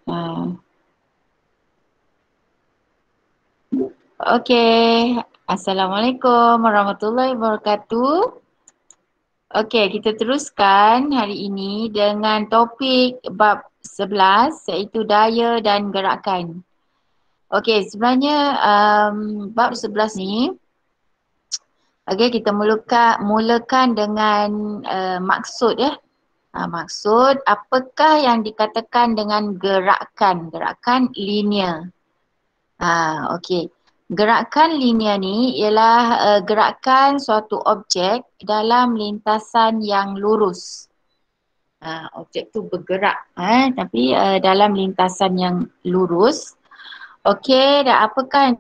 Ha. Okey. Assalamualaikum warahmatullahi wabarakatuh. Okey, kita teruskan hari ini dengan topik bab 11 iaitu daya dan gerakan. Okey, sebenarnya bab 11 ni kita mulakan dengan maksud ya. Maksud apakah yang dikatakan dengan gerakan linear. Okey. Gerakan linear ni ialah gerakan suatu objek dalam lintasan yang lurus. Objek tu bergerak tapi dalam lintasan yang lurus. Okey, dan apakah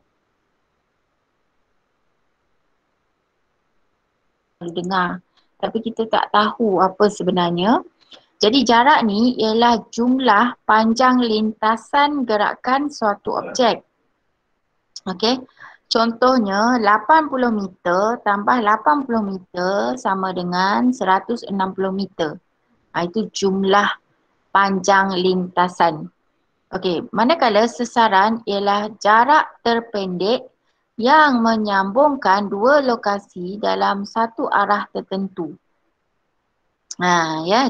yang dengar tapi kita tak tahu apa sebenarnya. Jadi jarak ni ialah jumlah panjang lintasan gerakan suatu objek. Okey. Contohnya 80 meter tambah 80 meter sama dengan 160 meter. Itu jumlah panjang lintasan. Okey, manakala sesaran ialah jarak terpendek yang menyambungkan dua lokasi dalam satu arah tertentu.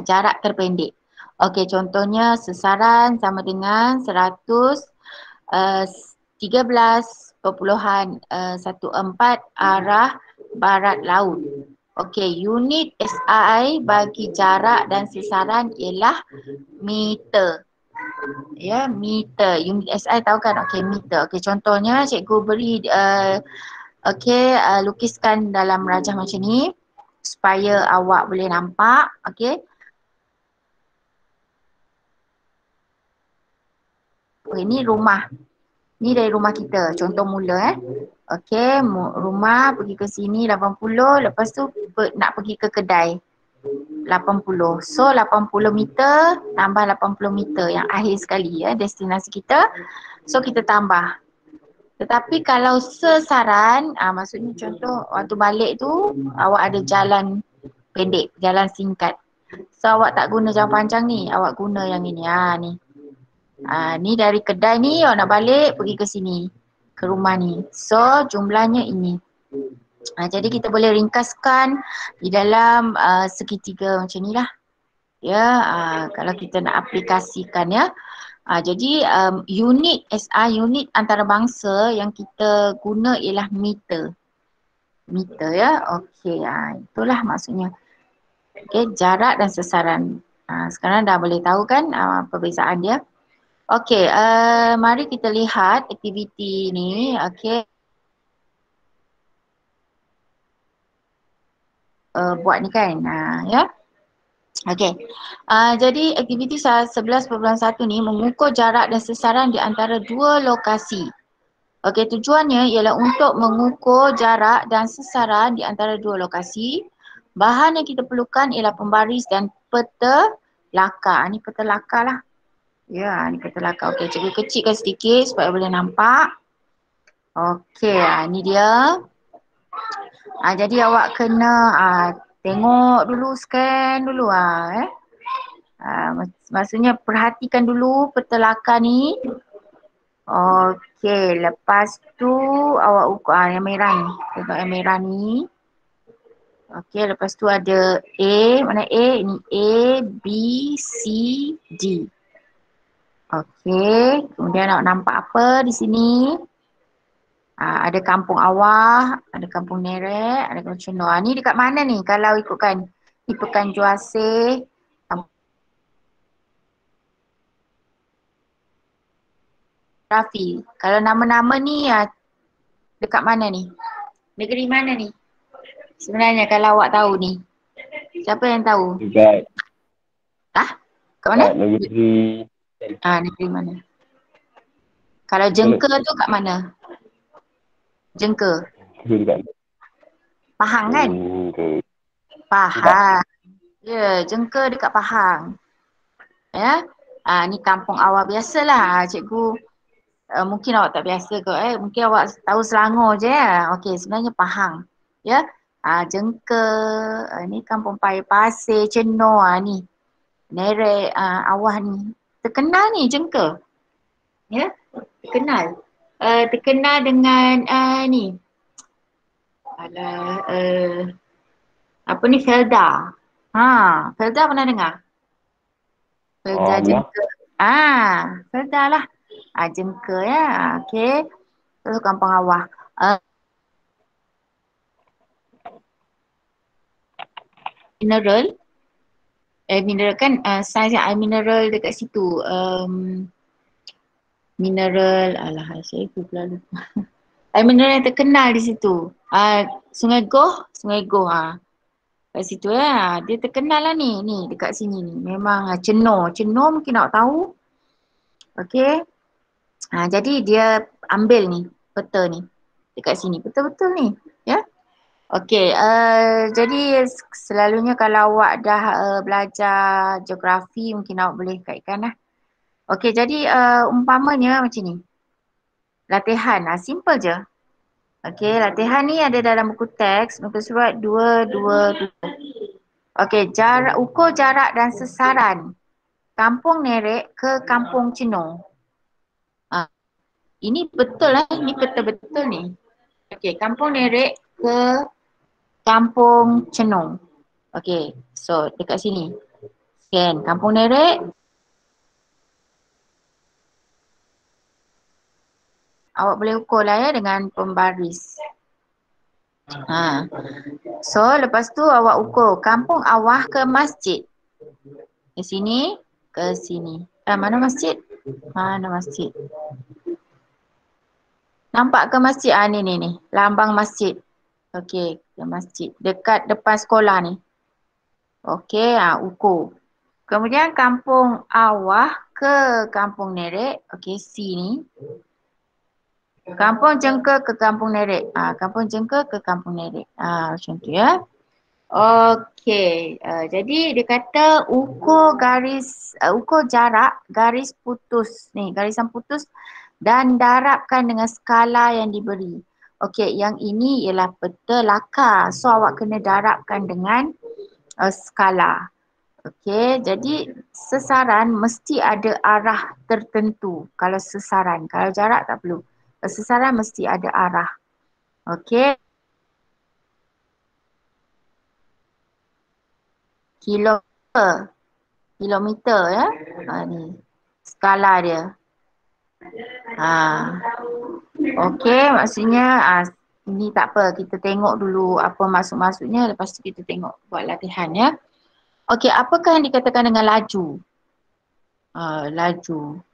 Jarak terpendek. Okey, contohnya sesaran sama dengan 13.14 arah barat laut. Okey, unit SI bagi jarak dan sesaran ialah meter. Ya, meter. Unit SI tahu kan? Okey, meter. Okey, contohnya cikgu beri lukiskan dalam rajah macam ni supaya awak boleh nampak. Okey. Ini rumah. Ni dari rumah kita. Contoh mula Okey, rumah pergi ke sini 80, lepas tu nak pergi ke kedai 80. So 80 meter tambah 80 meter yang akhir sekali destinasi kita. So kita tambah. Tetapi kalau sesaran, maksudnya contoh waktu balik tu awak ada jalan pendek, jalan singkat. So awak tak guna jalan panjang ni, awak guna yang ini. Ni. Ni dari kedai ni awak nak balik pergi ke sini, ke rumah ni. So jumlahnya ini. Jadi kita boleh ringkaskan di dalam segitiga macam ni lah. Ya, kalau kita nak aplikasikan ya. Jadi unit SI, unit antarabangsa yang kita guna ialah meter. Meter ya, okey. Itulah maksudnya. Okey, jarak dan sesaran. Sekarang dah boleh tahu kan perbezaan dia. Okey, mari kita lihat aktiviti ni. Okey. Buat ni kan, ya. Okey, jadi aktiviti 11.1 ni mengukur jarak dan sesaran di antara dua lokasi. Okey, tujuannya ialah untuk mengukur jarak dan sesaran di antara dua lokasi. Bahan yang kita perlukan ialah pembaris dan peta laka. Ni peta laka lah. Ya, ni peta laka. Okey, cikgu kecilkan sedikit supaya boleh nampak. Okey, ni dia. Jadi awak kena tengok dulu, scan dulu maksudnya perhatikan dulu peta laka ni. Okey, lepas tu awak ukur yang merah ni. Tengok yang merah ni. Okey, lepas tu ada A, mana A? Ini A, B, C, D. Okey, kemudian awak nampak apa di sini? Ada kampung Awah, ada kampung Nerek, ada kampung Cendor. Ni dekat mana ni kalau ikutkan? Di Pekan Juasih, Rafi. Kalau nama-nama ni dekat mana ni? Negeri mana ni? Sebenarnya kalau awak tahu ni. Siapa yang tahu? Dekat. Kat mana? Negeri. Negeri mana? Kalau Jengke tu kat mana? Jengke. Pahang kan? Pahang. Ya, Jengke dekat Pahang. Ya. Ni kampung awak biasalah cikgu. Mungkin awak tak biasa kot mungkin awak tahu Selangor je ya. Okey, sebenarnya Pahang. Ya. Jengke, ni kampung Pasir, Cendor ni. Nerek, Awah ni. Terkenal ni Jengke. Ya, terkenal. Terkenal dengan ni. Alah, apa ni, Felda. Ha, Felda pernah dengar? Felda Allah. jengka. Felda lah. Jengka ya. Okey. Terus Kampung Awah. Uh, Mineral. Mineral kan saiz yang air mineral dekat situ. Mineral. Alah, saya pula lupa. Air mineral yang terkenal di situ. Sungai Goh. Sungai Goh. Kat situ ya. Dia terkenal lah ni. Ni dekat sini ni. Memang Cenor. Cenor mungkin nak tahu. Okey. Jadi dia ambil ni peta ni dekat sini. Betul-betul ni. Ya. Okey. Jadi selalunya kalau awak dah belajar geografi mungkin awak boleh kaitkan lah. Okey. Jadi umpamanya macam ni. Latihan. Simple je. Okey. Latihan ni ada dalam buku teks. Muka surat 222. Okey. Ukur jarak dan sesaran Kampung Nerik ke Kampung Cenor. Ini betul lah. Ini betul-betul ni. Okey, Kampung Nerik ke Kampung Cenor. Okey, so dekat sini. Scan Kampung Nerik. Awak boleh ukur lah ya dengan pembaris. So lepas tu awak ukur Kampung Awah ke masjid. Ke sini, ke sini. Mana masjid? Mana masjid? Nampak ke masjid? Ni. Lambang masjid. Okey, ke masjid. Dekat depan sekolah ni. Okey, ukur. Kemudian Kampung Awah ke Kampung Nerik. Okey, C ni. Kampung Jengke ke Kampung Nerik. Kampung Jengke ke Kampung Nerik. Macam tu ya. Okey, jadi dia kata ukur jarak garis putus ni, garisan putus dan darabkan dengan skala yang diberi. Okey, yang ini ialah peta lakar. So awak kena darabkan dengan skala. Okey, jadi sesaran mesti ada arah tertentu. Kalau sesaran, kalau jarak tak perlu. Sesaran mesti ada arah. Okey. Kilometer ya. Ni skala dia. Okey, maksudnya ini tak apa, kita tengok dulu apa maksud-maksudnya, lepas tu kita tengok buat latihan ya. Okey, apakah yang dikatakan dengan laju? Laju.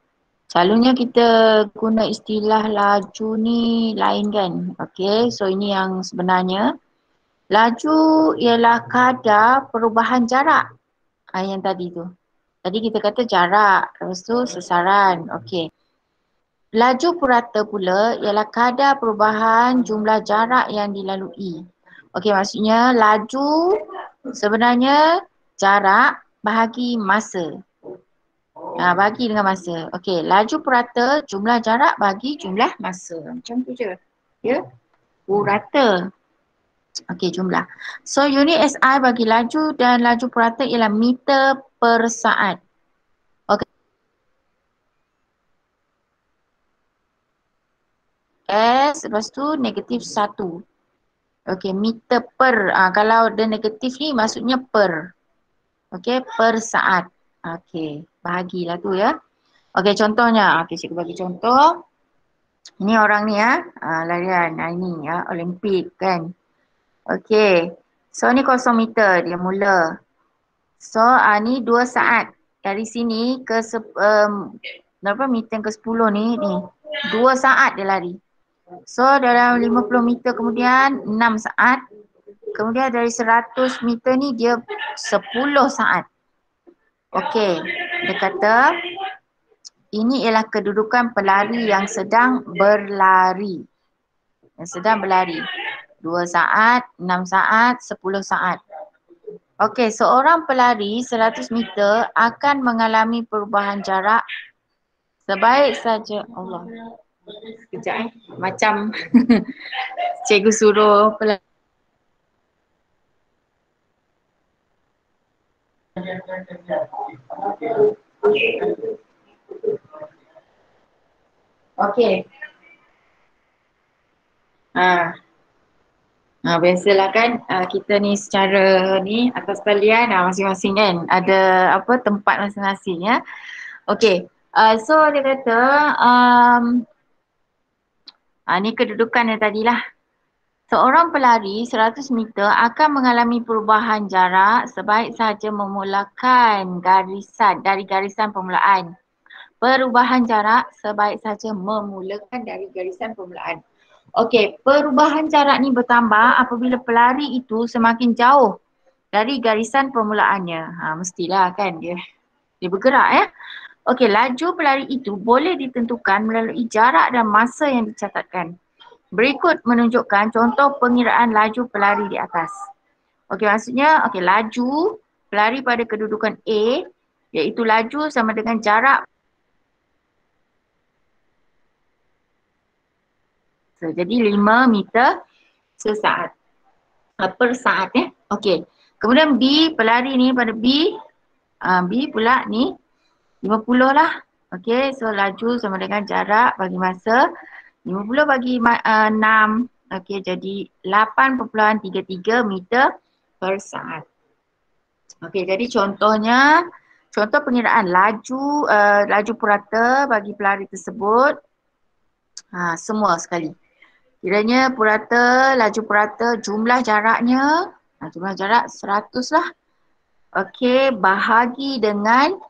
Selalunya kita guna istilah laju ni lain kan. Okey, so ini yang sebenarnya. Laju ialah kadar perubahan jarak. Yang tadi tu. Tadi kita kata jarak, lepas tu sesaran. Okey. Laju purata pula ialah kadar perubahan jumlah jarak yang dilalui. Okey, maksudnya laju sebenarnya jarak bahagi masa. Bagi dengan masa. Okey, laju purata jumlah jarak bagi jumlah masa. Macam tu je. Ya. Purata. Okey, jumlah. So unit SI bagi laju dan laju purata ialah meter per saat. Okey. S lepas tu negatif 1. Okey, meter per. Kalau dia negatif ni maksudnya per. Okey, per saat. Okey, bahagilah tu ya. Okey, contohnya. Okey, cikgu bagi contoh. Ini orang ni ya. Larian. Ini ya, Olimpik kan. Okey. So ni 0 meter dia mula. So ni 2 saat. Dari sini ke berapa meter ke 10 ni. 2 saat dia lari. So dalam 50 meter kemudian 6 saat. Kemudian dari 100 meter ni dia 10 saat. Okey, dia kata ini ialah kedudukan pelari yang sedang berlari. Yang sedang berlari. 2 saat, 6 saat, 10 saat. Okey, seorang pelari 100 meter akan mengalami perubahan jarak sebaik saja. Allah. Sekejap Macam cikgu suruh pelari. Okey. Ha. Biasalah kan kita ni secara ni atas talian masing-masing kan ada apa tempat masing-masing ya. Okey. So dia kata ni kedudukan yang tadilah. Seorang pelari 100 meter akan mengalami perubahan jarak sebaik sahaja memulakan dari garisan permulaan. Perubahan jarak sebaik sahaja memulakan dari garisan permulaan. Okey, perubahan jarak ni bertambah apabila pelari itu semakin jauh dari garisan permulaannya. Mestilah kan dia bergerak ya. Okey, laju pelari itu boleh ditentukan melalui jarak dan masa yang dicatatkan. Berikut menunjukkan contoh pengiraan laju pelari di atas. Okey, maksudnya laju pelari pada kedudukan A iaitu laju sama dengan jarak. Jadi 5 meter sesaat. Per saat ya. Okey. Kemudian B pelari ni pada B pula ni 50 lah. Okey, so laju sama dengan jarak bagi masa 50 bagi 6. Okey, jadi 8.33 meter per saat. Okey, jadi contohnya contoh pengiraan laju purata bagi pelari tersebut. Semua sekali. Kiranya laju purata jumlah jaraknya, jumlah jarak 100 lah. Okey, bahagi dengan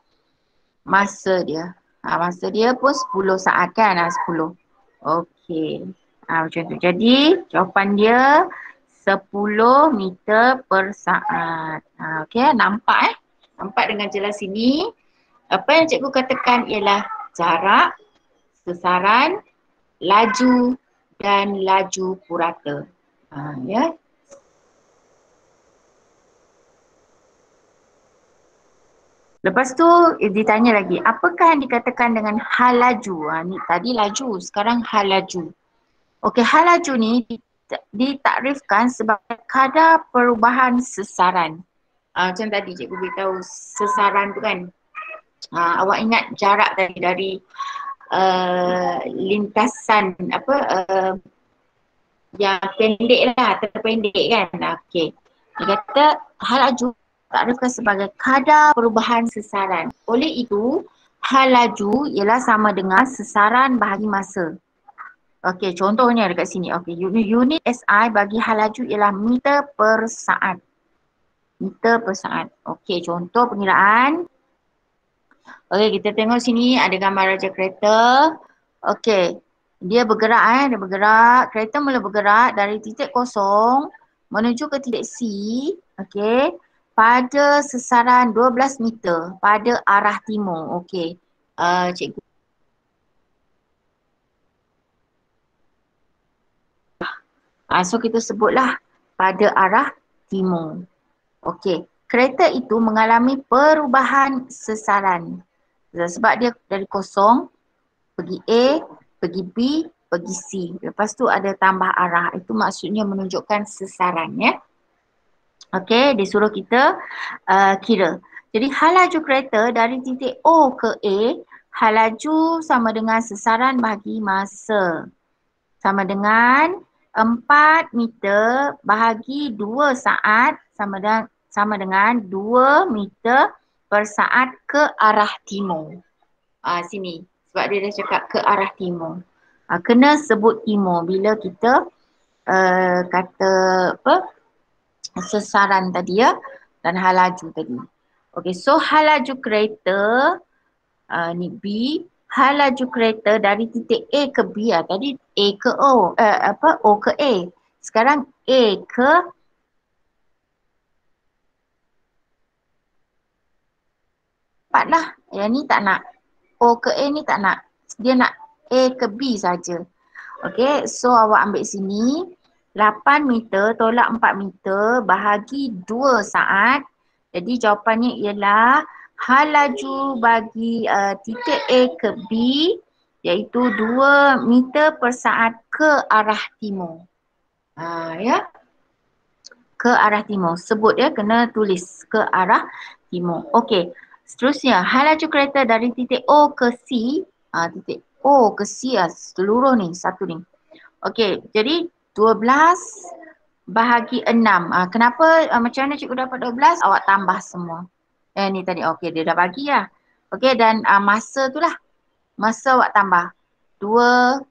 masa dia. Masa dia pun 10 saat kan, 10. Okey, macam tu. Jadi jawapan dia 10 meter per saat. Okey, nampak Nampak dengan jelas sini. Apa yang cikgu katakan ialah jarak, sesaran, laju dan laju purata. Ya. Lepas tu ditanya lagi, apakah yang dikatakan dengan hal laju? Ni tadi laju, sekarang hal laju. Okey, hal laju ni ditakrifkan sebagai kadar perubahan sesaran. Macam tadi cikgu beritahu sesaran tu kan. Awak ingat jarak tadi dari lintasan yang pendek lah, terpendek kan. Okey. Dia kata hal laju takrifkan sebagai kadar perubahan sesaran. Oleh itu, hal laju ialah sama dengan sesaran bahagi masa. Okey, contohnya dekat sini. Okey, unit SI bagi hal laju ialah meter per saat. Meter per saat. Okey, contoh pengiraan. Okey, kita tengok sini ada gambar raja kereta. Okey, dia bergerak dia bergerak. Kereta mula bergerak dari titik kosong menuju ke titik C. Okey, pada sesaran 12 meter pada arah timur. Okey, cikgu. So kita sebutlah pada arah timur. Okey, kereta itu mengalami perubahan sesaran. Sebab dia dari kosong pergi A, pergi B, pergi C. Lepas tu ada tambah arah. Itu maksudnya menunjukkan sesaran ya. Okey, dia suruh kita kira. Jadi hal laju kereta dari titik O ke A, hal laju sama dengan sesaran bahagi masa. Sama dengan 4 meter bahagi 2 saat sama dengan 2 meter per saat ke arah timur. Sini. Sebab dia dah cakap ke arah timur. Kena sebut timur bila kita kata sesaran tadi ya dan hal laju tadi. Okey, so hal laju kereta ni B, hal laju kereta dari titik A ke B tadi A ke O, O ke A. Sekarang A ke empat lah. Yang ni tak nak. O ke A ni tak nak. Dia nak A ke B saja. Okey, so awak ambil sini 8 meter tolak 4 meter bahagi 2 saat. Jadi jawapannya ialah hal laju bagi titik A ke B iaitu 2 meter per saat ke arah timur. Ya. Ke arah timur. Sebut ya, kena tulis ke arah timur. Okey. Seterusnya, hal laju kereta dari titik O ke C, titik Oh, kesias seluruh ni, satu ni. Okey, jadi 12 bahagi 6. Kenapa macam mana cikgu dapat 12? Awak tambah semua. Ni tadi, okey dia dah bagi lah. Okey, dan masa tu lah. Masa awak tambah. 2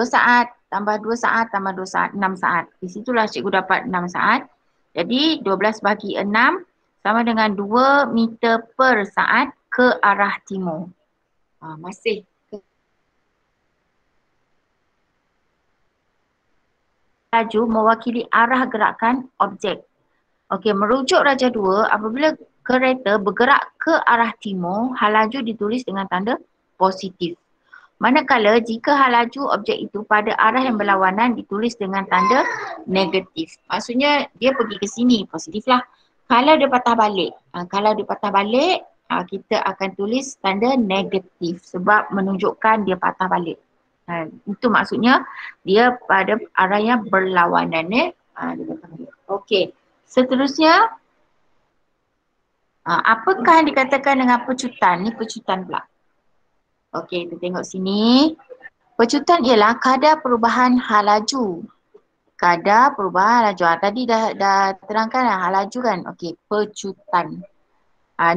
saat, tambah 2 saat, tambah 2 saat, 6 saat. Di situlah cikgu dapat 6 saat. Jadi 12 bagi 6 sama dengan 2 meter per saat ke arah timur. Masih laju mewakili arah gerakan objek. Okey, merujuk Raja 2, apabila kereta bergerak ke arah timur, hal laju ditulis dengan tanda positif. Manakala jika hal laju objek itu pada arah yang berlawanan ditulis dengan tanda negatif. Maksudnya dia pergi ke sini, positif lah. Kalau dia patah balik, kita akan tulis tanda negatif sebab menunjukkan dia patah balik. Itu maksudnya dia pada arah yang berlawanan. Okey, seterusnya apakah yang dikatakan dengan pecutan? Ni pecutan pula. Okey, kita tengok sini. Pecutan ialah kadar perubahan hal laju. Kadar perubahan laju. Tadi dah terangkan hal laju kan? Okey, pecutan.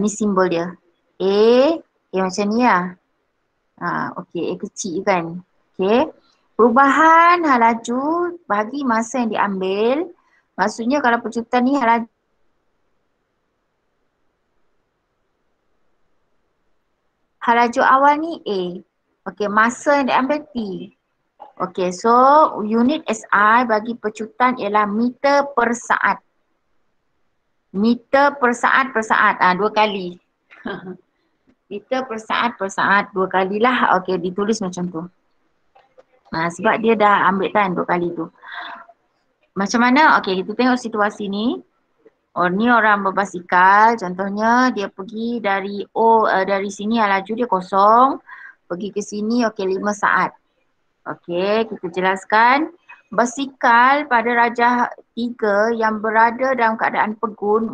Ni simbol dia. A macam ni lah. Okey, A kecil kan? Okey. Perubahan hal laju bagi masa yang diambil. Maksudnya kalau pecutan ni hal laju awal ni A. Okey, masa yang diambil T. Okey, so unit SI bagi pecutan ialah meter per saat. Meter per saat, 2 kali. Meter per saat, 2 kalilah. Okey, ditulis macam tu. Sebab dia dah ambil kan 2 kali tu. Macam mana? Okey, kita tengok situasi ni. Ni orang berbasikal, contohnya dia pergi dari dari sini laju dia kosong, pergi ke sini 5 saat. Okey, kita jelaskan. Basikal pada Raja 3 yang berada dalam keadaan pegun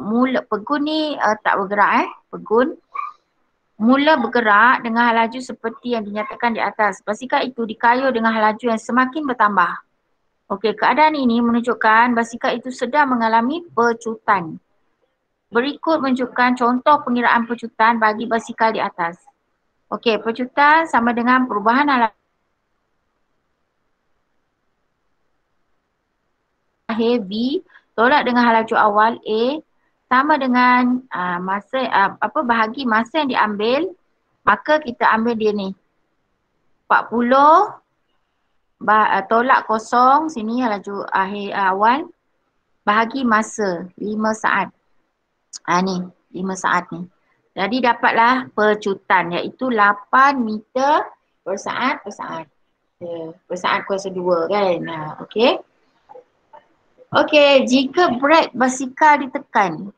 ni tak bergerak pegun. Mula bergerak dengan hal laju seperti yang dinyatakan di atas. Basikal itu dikayuh dengan hal laju yang semakin bertambah. Okey, keadaan ini menunjukkan basikal itu sedang mengalami pecutan. Berikut menunjukkan contoh pengiraan pecutan bagi basikal di atas. Okey, pecutan sama dengan perubahan hal akhir V tolak dengan hal laju awal A sama dengan bahagi masa yang diambil, maka kita ambil dia ni 40 tolak kosong sini hal laju akhir awal bahagi masa 5 saat. Ni 5 saat ni. Jadi dapatlah pecutan iaitu 8 meter per saat. Per saat kuasa 2 kan. Okey. Okey, jika brek basikal ditekan,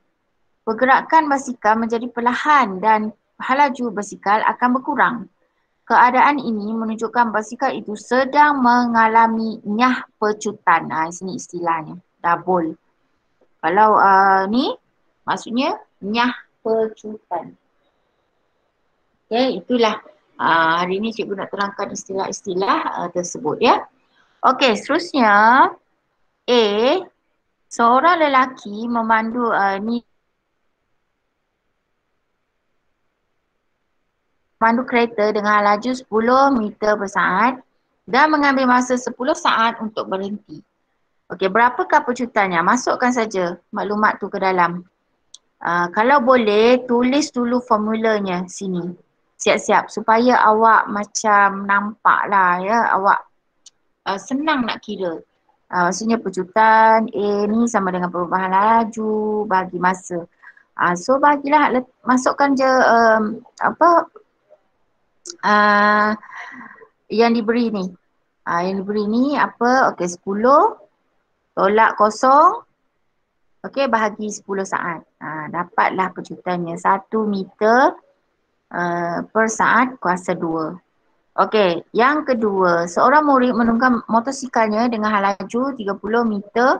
pergerakan basikal menjadi perlahan dan hal laju basikal akan berkurang. Keadaan ini menunjukkan basikal itu sedang mengalami nyah pecutan. Sini istilahnya, double. Kalau ni maksudnya nyah pecutan. Okey, itulah hari ini cikgu nak terangkan istilah-istilah tersebut ya. Okey, seterusnya A, seorang lelaki memandu memandu kereta dengan laju 10 meter per saat dan mengambil masa 10 saat untuk berhenti. Okey, berapakah pecutannya? Masukkan saja maklumat tu ke dalam. Kalau boleh, tulis dulu formulanya sini. Siap-siap supaya awak macam nampak lah ya, awak senang nak kira. Maksudnya pecutan A ni sama dengan perubahan laju bagi masa. So bagilah, masukkan je yang diberi ni. Yang diberi ni apa? Okey, 10 tolak kosong. Okey, bahagi 10 saat. Dapatlah pecutannya 1 meter per saat kuasa 2. Okey, yang kedua, seorang murid menunggang motosikalnya dengan hal laju 30 meter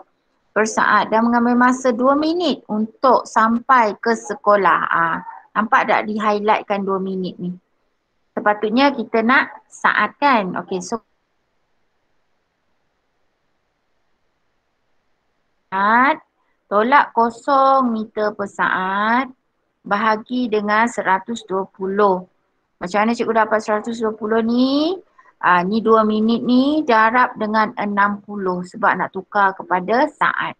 per saat dan mengambil masa 2 minit untuk sampai ke sekolah. Nampak tak di-highlightkan 2 minit ni? sepatutnya kita nak saat kan. Okey, so saat tolak 0 meter per saat bahagi dengan 120. Macam mana cikgu dapat 120 ni? Ni 2 minit ni darab dengan 60 sebab nak tukar kepada saat.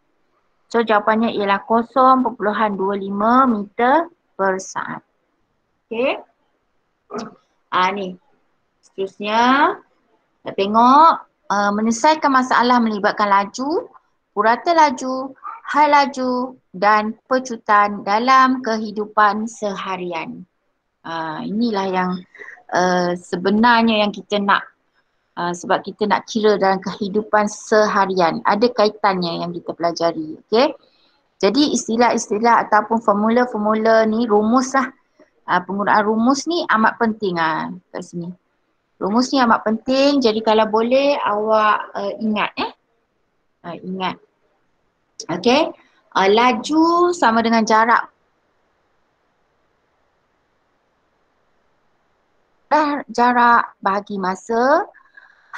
So jawapannya ialah 0.25 meter per saat. Okey. Ni. Seterusnya, nak tengok menyelesaikan masalah melibatkan laju, purata laju, hal laju dan pecutan dalam kehidupan seharian. Inilah yang sebenarnya yang kita nak. Sebab kita nak kira dalam kehidupan seharian. Ada kaitannya yang kita pelajari. Okay? Jadi istilah-istilah ataupun formula-formula ni, rumus lah. Penggunaan rumus ni amat penting kat sini. Rumus ni amat penting, jadi kalau boleh awak ingat ingat. Okay. Laju sama dengan jarak. Jarak bahagi masa.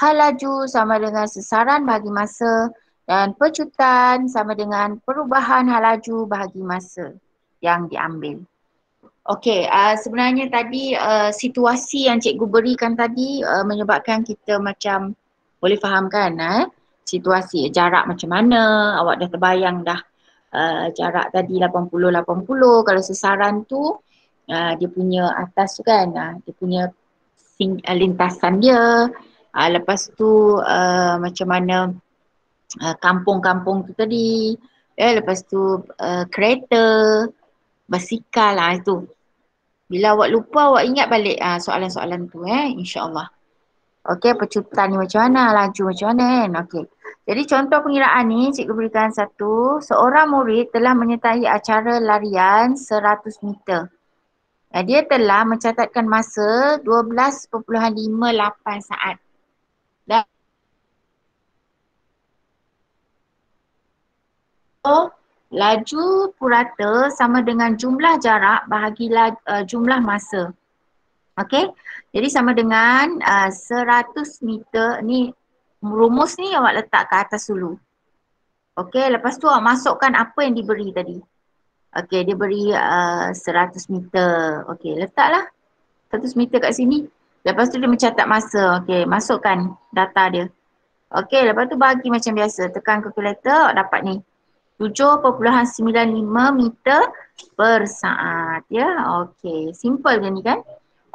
Hal laju sama dengan sesaran bahagi masa. Dan pecutan sama dengan perubahan hal laju bahagi masa yang diambil. Okey, sebenarnya tadi situasi yang cikgu berikan tadi menyebabkan kita macam boleh faham kan situasi jarak macam mana, awak dah terbayang dah jarak tadi 80-80, kalau sesaran tu dia punya atas tu kan, dia punya lintasan dia, lepas tu macam mana kampung-kampung tu tadi, lepas tu kereta, basikal itu. Bila awak lupa, awak ingat balik soalan-soalan tu insya-Allah. Okey, pecutan ni macam mana, laju macam mana kan. Okey. Jadi contoh pengiraan ni cikgu berikan satu, seorang murid telah menyertai acara larian 100 meter. Dia telah mencatatkan masa 12.58 saat. Dan laju purata sama dengan jumlah jarak bahagi jumlah masa. Okey. Jadi sama dengan 100 meter ni, rumus ni awak letak ke atas dulu. Okey, lepas tu awak masukkan apa yang diberi tadi. Okey, dia beri 100 meter. Okey, letaklah 100 meter kat sini. Lepas tu dia mencatat masa. Okey, masukkan data dia. Okey, lepas tu bagi macam biasa. Tekan kalkulator, awak dapat ni. 7.95 meter per saat. Ya, okey. Simple je ni kan?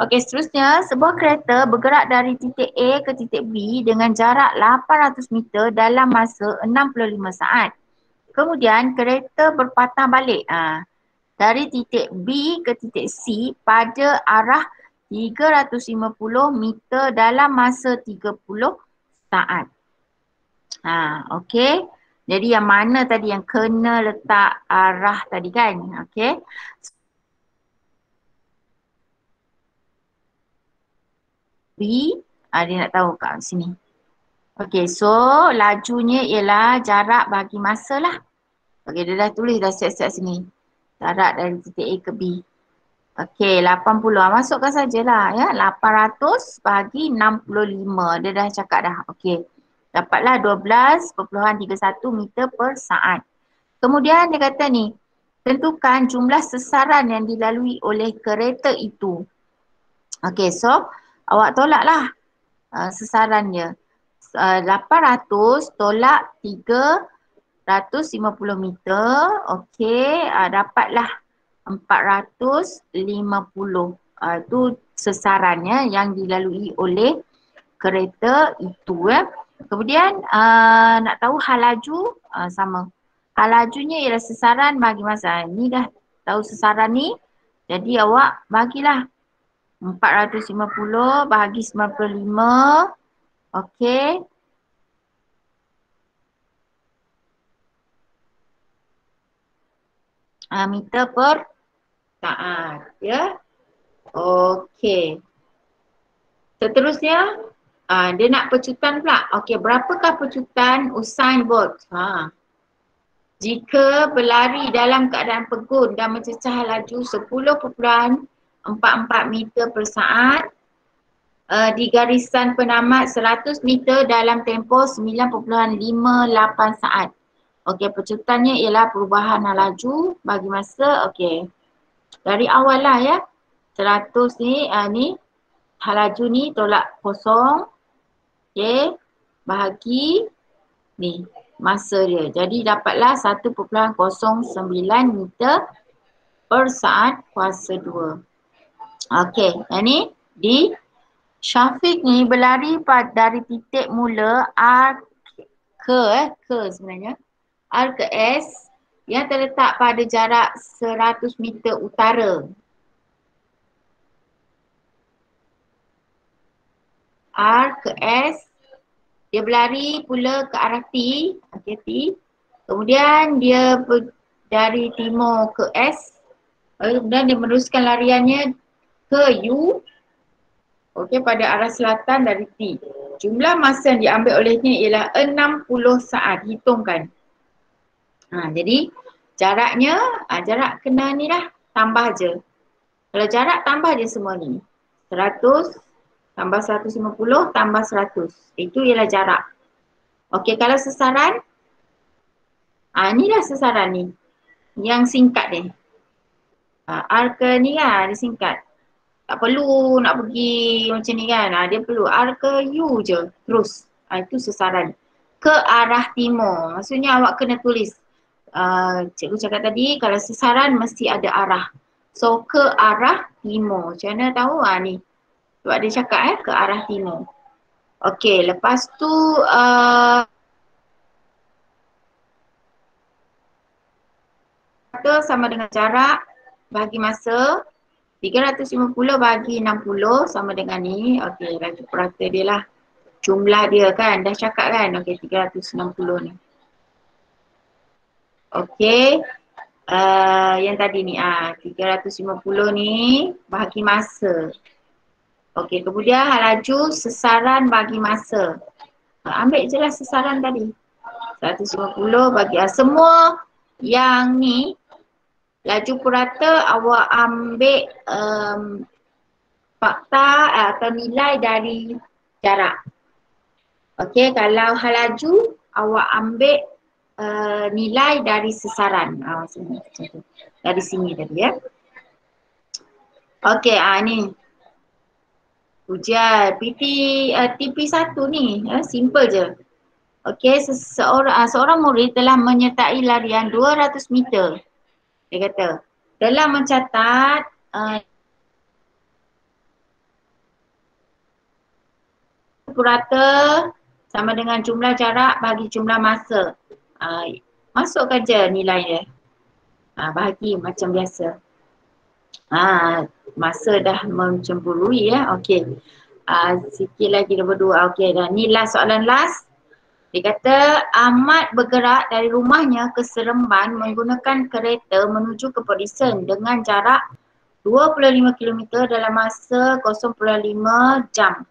Okey, seterusnya sebuah kereta bergerak dari titik A ke titik B dengan jarak 800 meter dalam masa 65 saat. Kemudian kereta berpatah balik dari titik B ke titik C pada arah 350 meter dalam masa 30 saat. Okey. Jadi yang mana tadi yang kena letak arah tadi kan? Okey. B, dia nak tahu kat sini. Okey, so lajunya ialah jarak bagi masa lah. Okey, dia dah tulis dah siap-siap sini. Jarak dari titik A ke B. Okey, 80. Masukkan sajalah ya. 800 bagi 65. Dia dah cakap dah. Okey. Dapatlah 12.31 meter per saat. Kemudian dia kata ni, tentukan jumlah sesaran yang dilalui oleh kereta itu. Okey, so awak tolaklah sesaran dia. 800 tolak 350 meter. Okey, dapatlah 450. Itu sesarannya yang dilalui oleh kereta itu. Kemudian nak tahu hal laju, sama. Hal lajunya ialah sesaran bagi masa. Ni dah tahu sesaran ni. Jadi awak bagilah 450 bahagi 95. Okey. Meter per saat. Ya. Okey. Seterusnya, dia nak pecutan pula. Okey, berapakah pecutan Usain Bolt? Jika berlari dalam keadaan pegun dan mencecah laju 10.44 meter per saat, di garisan penamat 100 meter dalam tempoh 9.58 saat. Okey, pencetutannya ialah perubahan laju bagi masa. Okey. Dari awal lah ya. 100 ni, ni laju ni tolak kosong. Okey. Bahagi ni masa dia. Jadi dapatlah 1.09 meter per saat kuasa 2. Okey, yang ni di Syafiq ni berlari dari titik mula R ke sebenarnya R ke S yang terletak pada jarak 100 meter utara. R ke S, dia berlari pula ke arah T, okay, T. Kemudian dia dari timur ke S, kemudian dia meneruskan lariannya ke U, okey, pada arah selatan dari T. Jumlah masa yang diambil olehnya ialah 60 saat. Hitungkan. Jadi jaraknya, jarak kena ni lah, tambah je. Kalau jarak tambah je semua ni. 100 tambah 150 tambah 100. Itu ialah jarak. Okey, kalau sesaran, inilah sesaran ni. Yang singkat ni. R ke ni lah, dia singkat. Tak perlu nak pergi macam ni kan. Dia perlu R ke U je terus. Itu sesaran. Ke arah timur. Maksudnya awak kena tulis. Cikgu cakap tadi kalau sesaran mesti ada arah. So ke arah timur. Macam mana tahu? Ni. Sebab dia cakap ke arah timur. Okey, lepas tu sama dengan jarak bagi masa 350 bagi 60 sama dengan ni. Okey, laju purata dia lah. Jumlah dia kan, dah cakap kan. Okey, 360 ni. Okey, yang tadi ni 350 ni bahagi masa. Okey, kemudian laju sesaran bagi masa. Ambil je lah sesaran tadi. 150 bagi semua yang ni laju purata awak ambil fakta atau nilai dari jarak. Okey, kalau laju awak ambil nilai dari sesaran. Dari sini tadi ya. Okey, ni ujian TP1 ni, simple je. Okey, seorang murid telah menyertai larian 200 meter. Dia kata, telah mencatat purata sama dengan jumlah jarak bagi jumlah masa. Masukkan je nilai dia. Bahagi macam biasa. Masa dah mencemburui ya. Okey. Sikit lagi nombor 2. Okey, dan ni last soalan last. Dia kata Ahmad bergerak dari rumahnya ke Seremban menggunakan kereta menuju ke Port Dickson dengan jarak 25 km dalam masa 0.5 jam.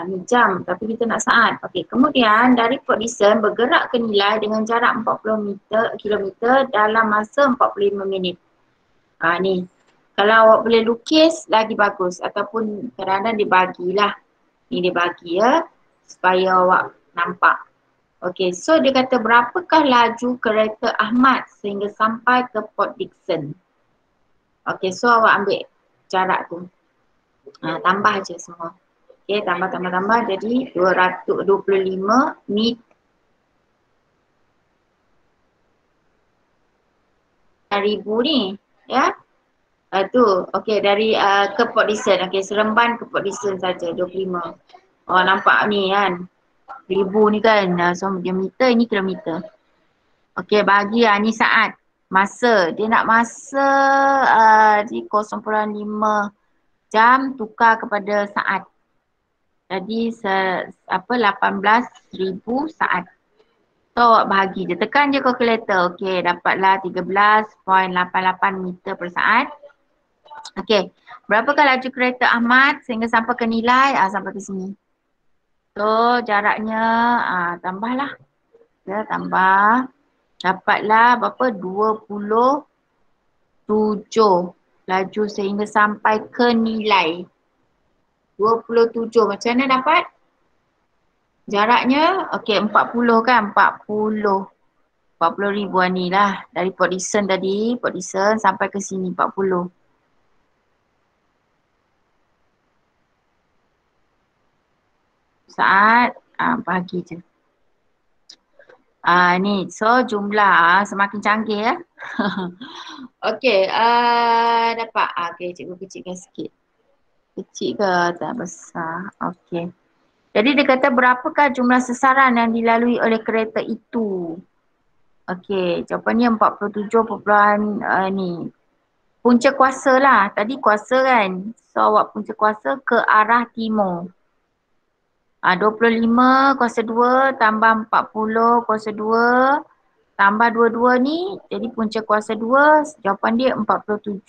Ni jam tapi kita nak saat. Okey, kemudian dari Port Dickson bergerak ke Nilai dengan jarak 40 km dalam masa 45 minit. Ni. Kalau awak boleh lukis lagi bagus ataupun kadang-kadang dibagilah. Ni dia bagi ya supaya awak nampak. Okey, so dia kata berapakah laju kereta Ahmad sehingga sampai ke Port Dickson. Okey, so awak ambil jarak tu. Tambah je semua. Okey, tambah jadi 225 meter. Ribu ni, ya. Tu, okey dari ke Port Dickson. Okey, Seremban ke Port Dickson saja 25. Nampak ni kan. Ribu ni kan, so dia meter, ini kilometer. Okey, bagi ni saat. Masa, dia nak masa di 0.5 jam tukar kepada saat. Jadi 18,000 saat. So awak bahagi je, tekan je kalkulator. Okey, dapatlah 13.88 meter per saat. Okey, berapakah laju kereta Ahmad sehingga sampai ke Nilai? Sampai ke sini. So jaraknya tambahlah. Ya, tambah. Dapatlah berapa? 27 laju sehingga sampai ke Nilai. 27. Macam mana dapat? Jaraknya, okey 40 kan? 40 ribuan ni lah. Dari Port Dickson tadi, Port Dickson sampai ke sini 40. Saat, bahagi je. Ni, so jumlah semakin canggih ya. Okey, dapat. Okey, cikgu kecilkan sikit. Kecil ke tak besar? Okey. Jadi dia kata berapakah jumlah sesaran yang dilalui oleh kereta itu? Okey, jawapannya 47 perpuluhan ni. Punca kuasa lah. Tadi kuasa kan. So awak punca kuasa ke arah timur. 25 kuasa 2 tambah 40 kuasa 2 tambah 22 ni jadi punca kuasa 2 jawapan dia 47.17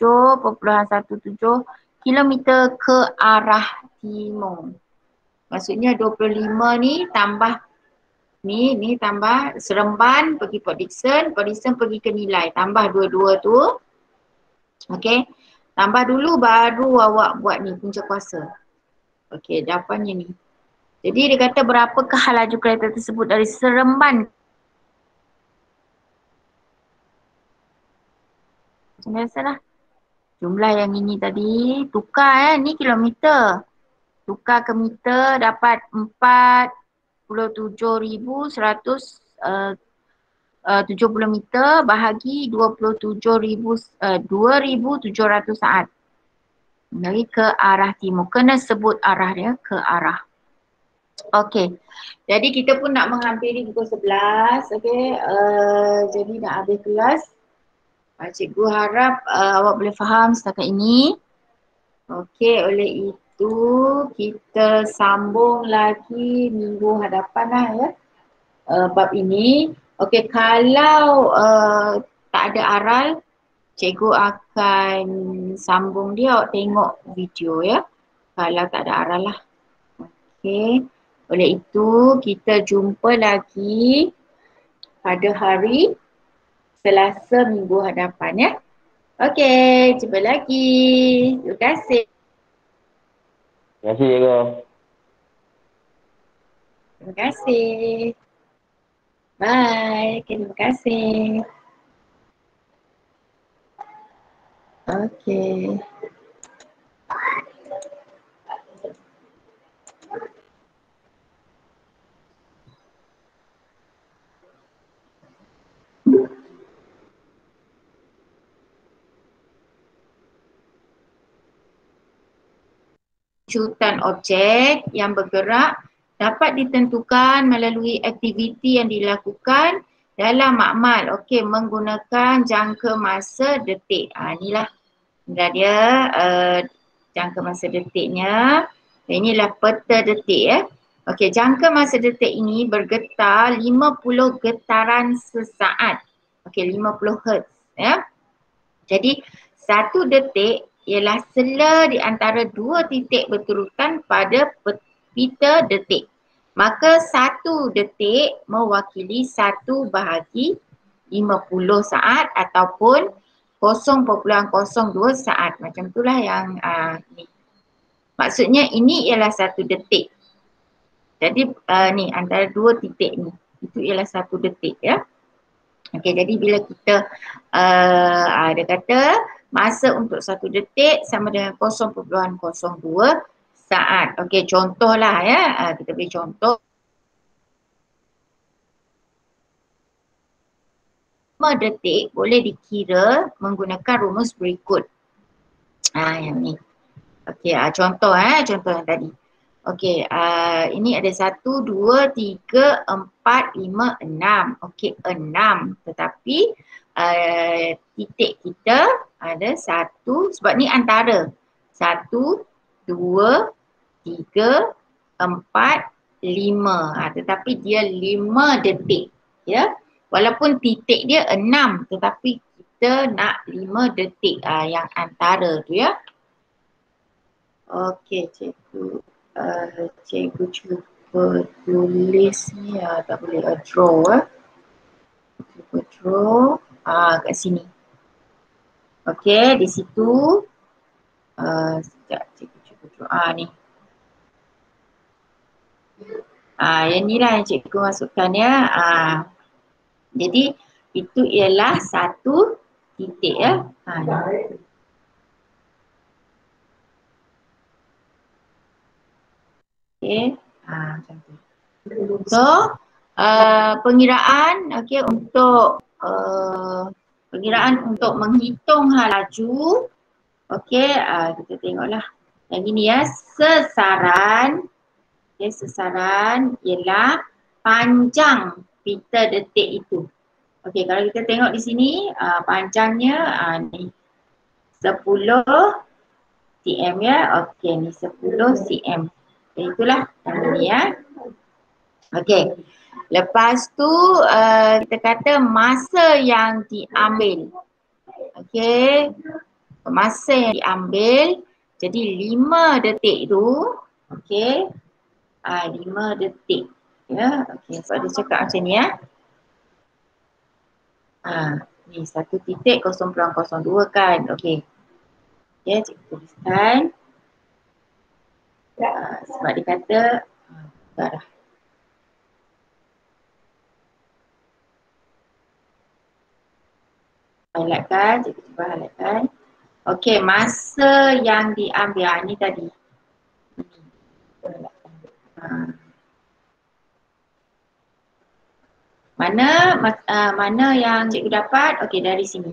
kilometer ke arah timur. Maksudnya 25 ni tambah ni tambah Seremban pergi Port Dickson pergi ke Nilai tambah 22 tu. Okey. Tambah dulu baru awak buat ni punca kuasa. Okey, jawapannya ni. Jadi dia kata berapakah laju kereta tersebut dari Seremban. Macam biasalah. Jumlah yang ini tadi tukar ni kilometer. Tukar ke meter dapat 47,170 meter bahagi 2,700 saat. Dari ke arah timur. Kena sebut arah dia ke arah. Okey. Jadi kita pun nak menghampiri pukul 11. Okey. Jadi nak habis kelas. Cikgu harap awak boleh faham setakat ini. Okey, oleh itu kita sambung lagi minggu hadapan lah ya. Bab ini. Okey, kalau tak ada aral, cikgu akan sambung dia, awak tengok video ya. Kalau tak ada aral lah. Okey. Oleh itu, kita jumpa lagi pada hari Selasa minggu hadapan ya. Okey, jumpa lagi. Terima kasih. Terima kasih, cikgu. Terima kasih. Bye. Okay, terima kasih. Okey. Wujudkan objek yang bergerak dapat ditentukan melalui aktiviti yang dilakukan dalam makmal. Okey, menggunakan jangka masa detik. Inilah dia jangka masa detiknya. Inilah peta detik ya. Okey, jangka masa detik ini bergetar 50 getaran sesaat. Okey, 50 Hz ya. Jadi satu detik ialah sela di antara dua titik berturutan pada pita detik. Maka satu detik mewakili 1 bahagi 50 saat ataupun 0.02 saat. Macam itulah yang ni. Maksudnya ini ialah satu detik. Jadi ni antara dua titik ni. Itu ialah satu detik ya. Okey, jadi bila kita dia kata masa untuk satu detik sama dengan 0.02 saat. Okey, contohlah ya. Kita beri contoh. 5 detik boleh dikira menggunakan rumus berikut. Yang ni. Okey, contoh contoh yang tadi. Okey, ini ada 1, 2, 3, 4, 5, 6. Okey, 6. Tetapi titik kita ada 1, sebab ni antara. 1, 2, 3, 4, 5. Tetapi dia 5 detik. Ya. Walaupun titik dia 6, tetapi kita nak 5 detik yang antara tu ya. Okey, cikgu. Cikgu cuba tulis ni tak boleh draw cuba draw kat sini. Okey, di situ sekejap cikgu cuba draw ni. Yang ni lah yang cikgu masukkan ya. Jadi itu ialah satu titik ya. Okay. Macam tu. So, pengiraan untuk pengiraan untuk menghitung hal laju. Kita tengoklah. Yang ini ya, sesaran. Sesaran ialah panjang pita detik itu. Kalau kita tengok di sini, panjangnya ni 10 cm ya. Ni 10 cm. Jadi itulah yang ini ya. Lepas tu kita kata masa yang diambil. Masa yang diambil. Jadi 5 detik tu. 5 detik. Ya, so dia cakap macam ni ya. Ni 1.0.02 kan. Cikgu tuliskan. Sebab dia kata darah. Highlightkan, cikgu cuba highlightkan. Masa yang diambil ni tadi. Mana yang cikgu dapat? Dari sini.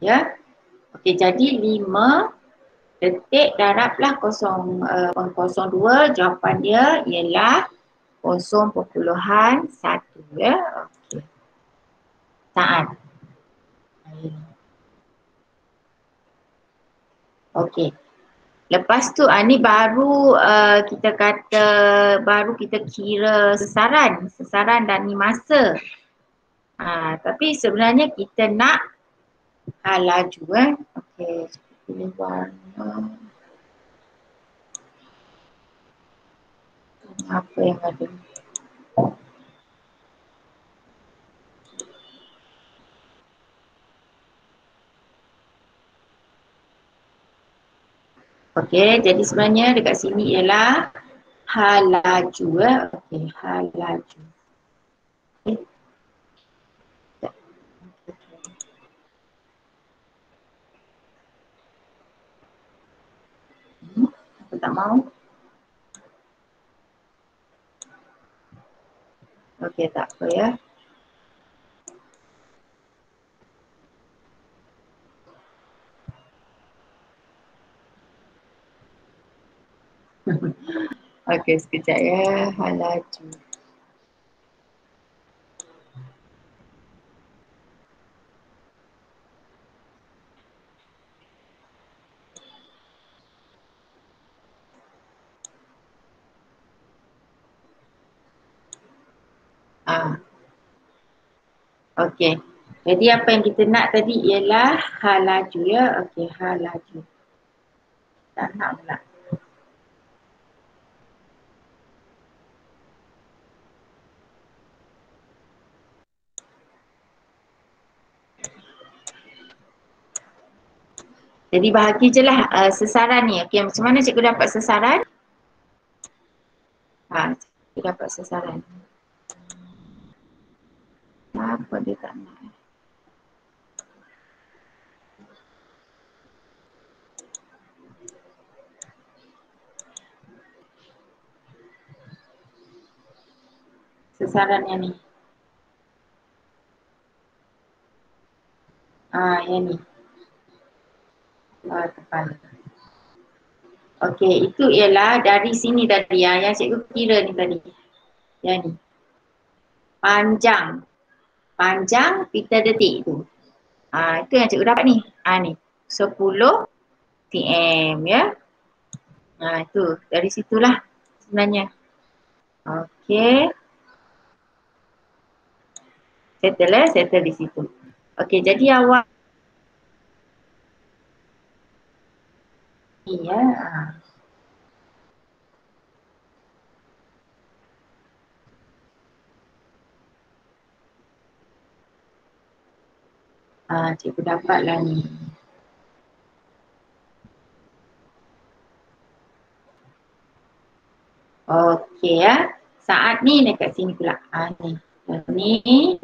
Ya. Jadi 5 detik darablah 0.02. Jawapan dia ialah 0.1 ya. Saat. Lepas tu ni baru kita kata, baru kita kira sesaran dan ni masa. Tapi sebenarnya kita nak hal laju pilih warna. Apa yang ada? Jadi sebenarnya dekat sini ialah hal laju ya. Hal laju. Apa tak mau? Tak apa ya. Sekejap ya. Hal laju. Jadi apa yang kita nak tadi ialah hal laju ya. Hal laju. Tak nak pula. Jadi bahagi je lah sesaran ni. Macam mana cikgu dapat sesaran? Cikgu dapat sesaran. Apa dia tak nak? Sesaran yang ni. Yang ni. Tepan. Itu ialah dari sini tadi yang cikgu kira ni tadi. Yang ni. Panjang pita detik tu. Itu yang cikgu dapat ni. Ni. 10 cm ya. Itu dari situlah sebenarnya. Settle di situ. Jadi awal ya. Cikgu dapatlah ni. Okey ya. Saat ni dekat sini pula. Ni. Ni.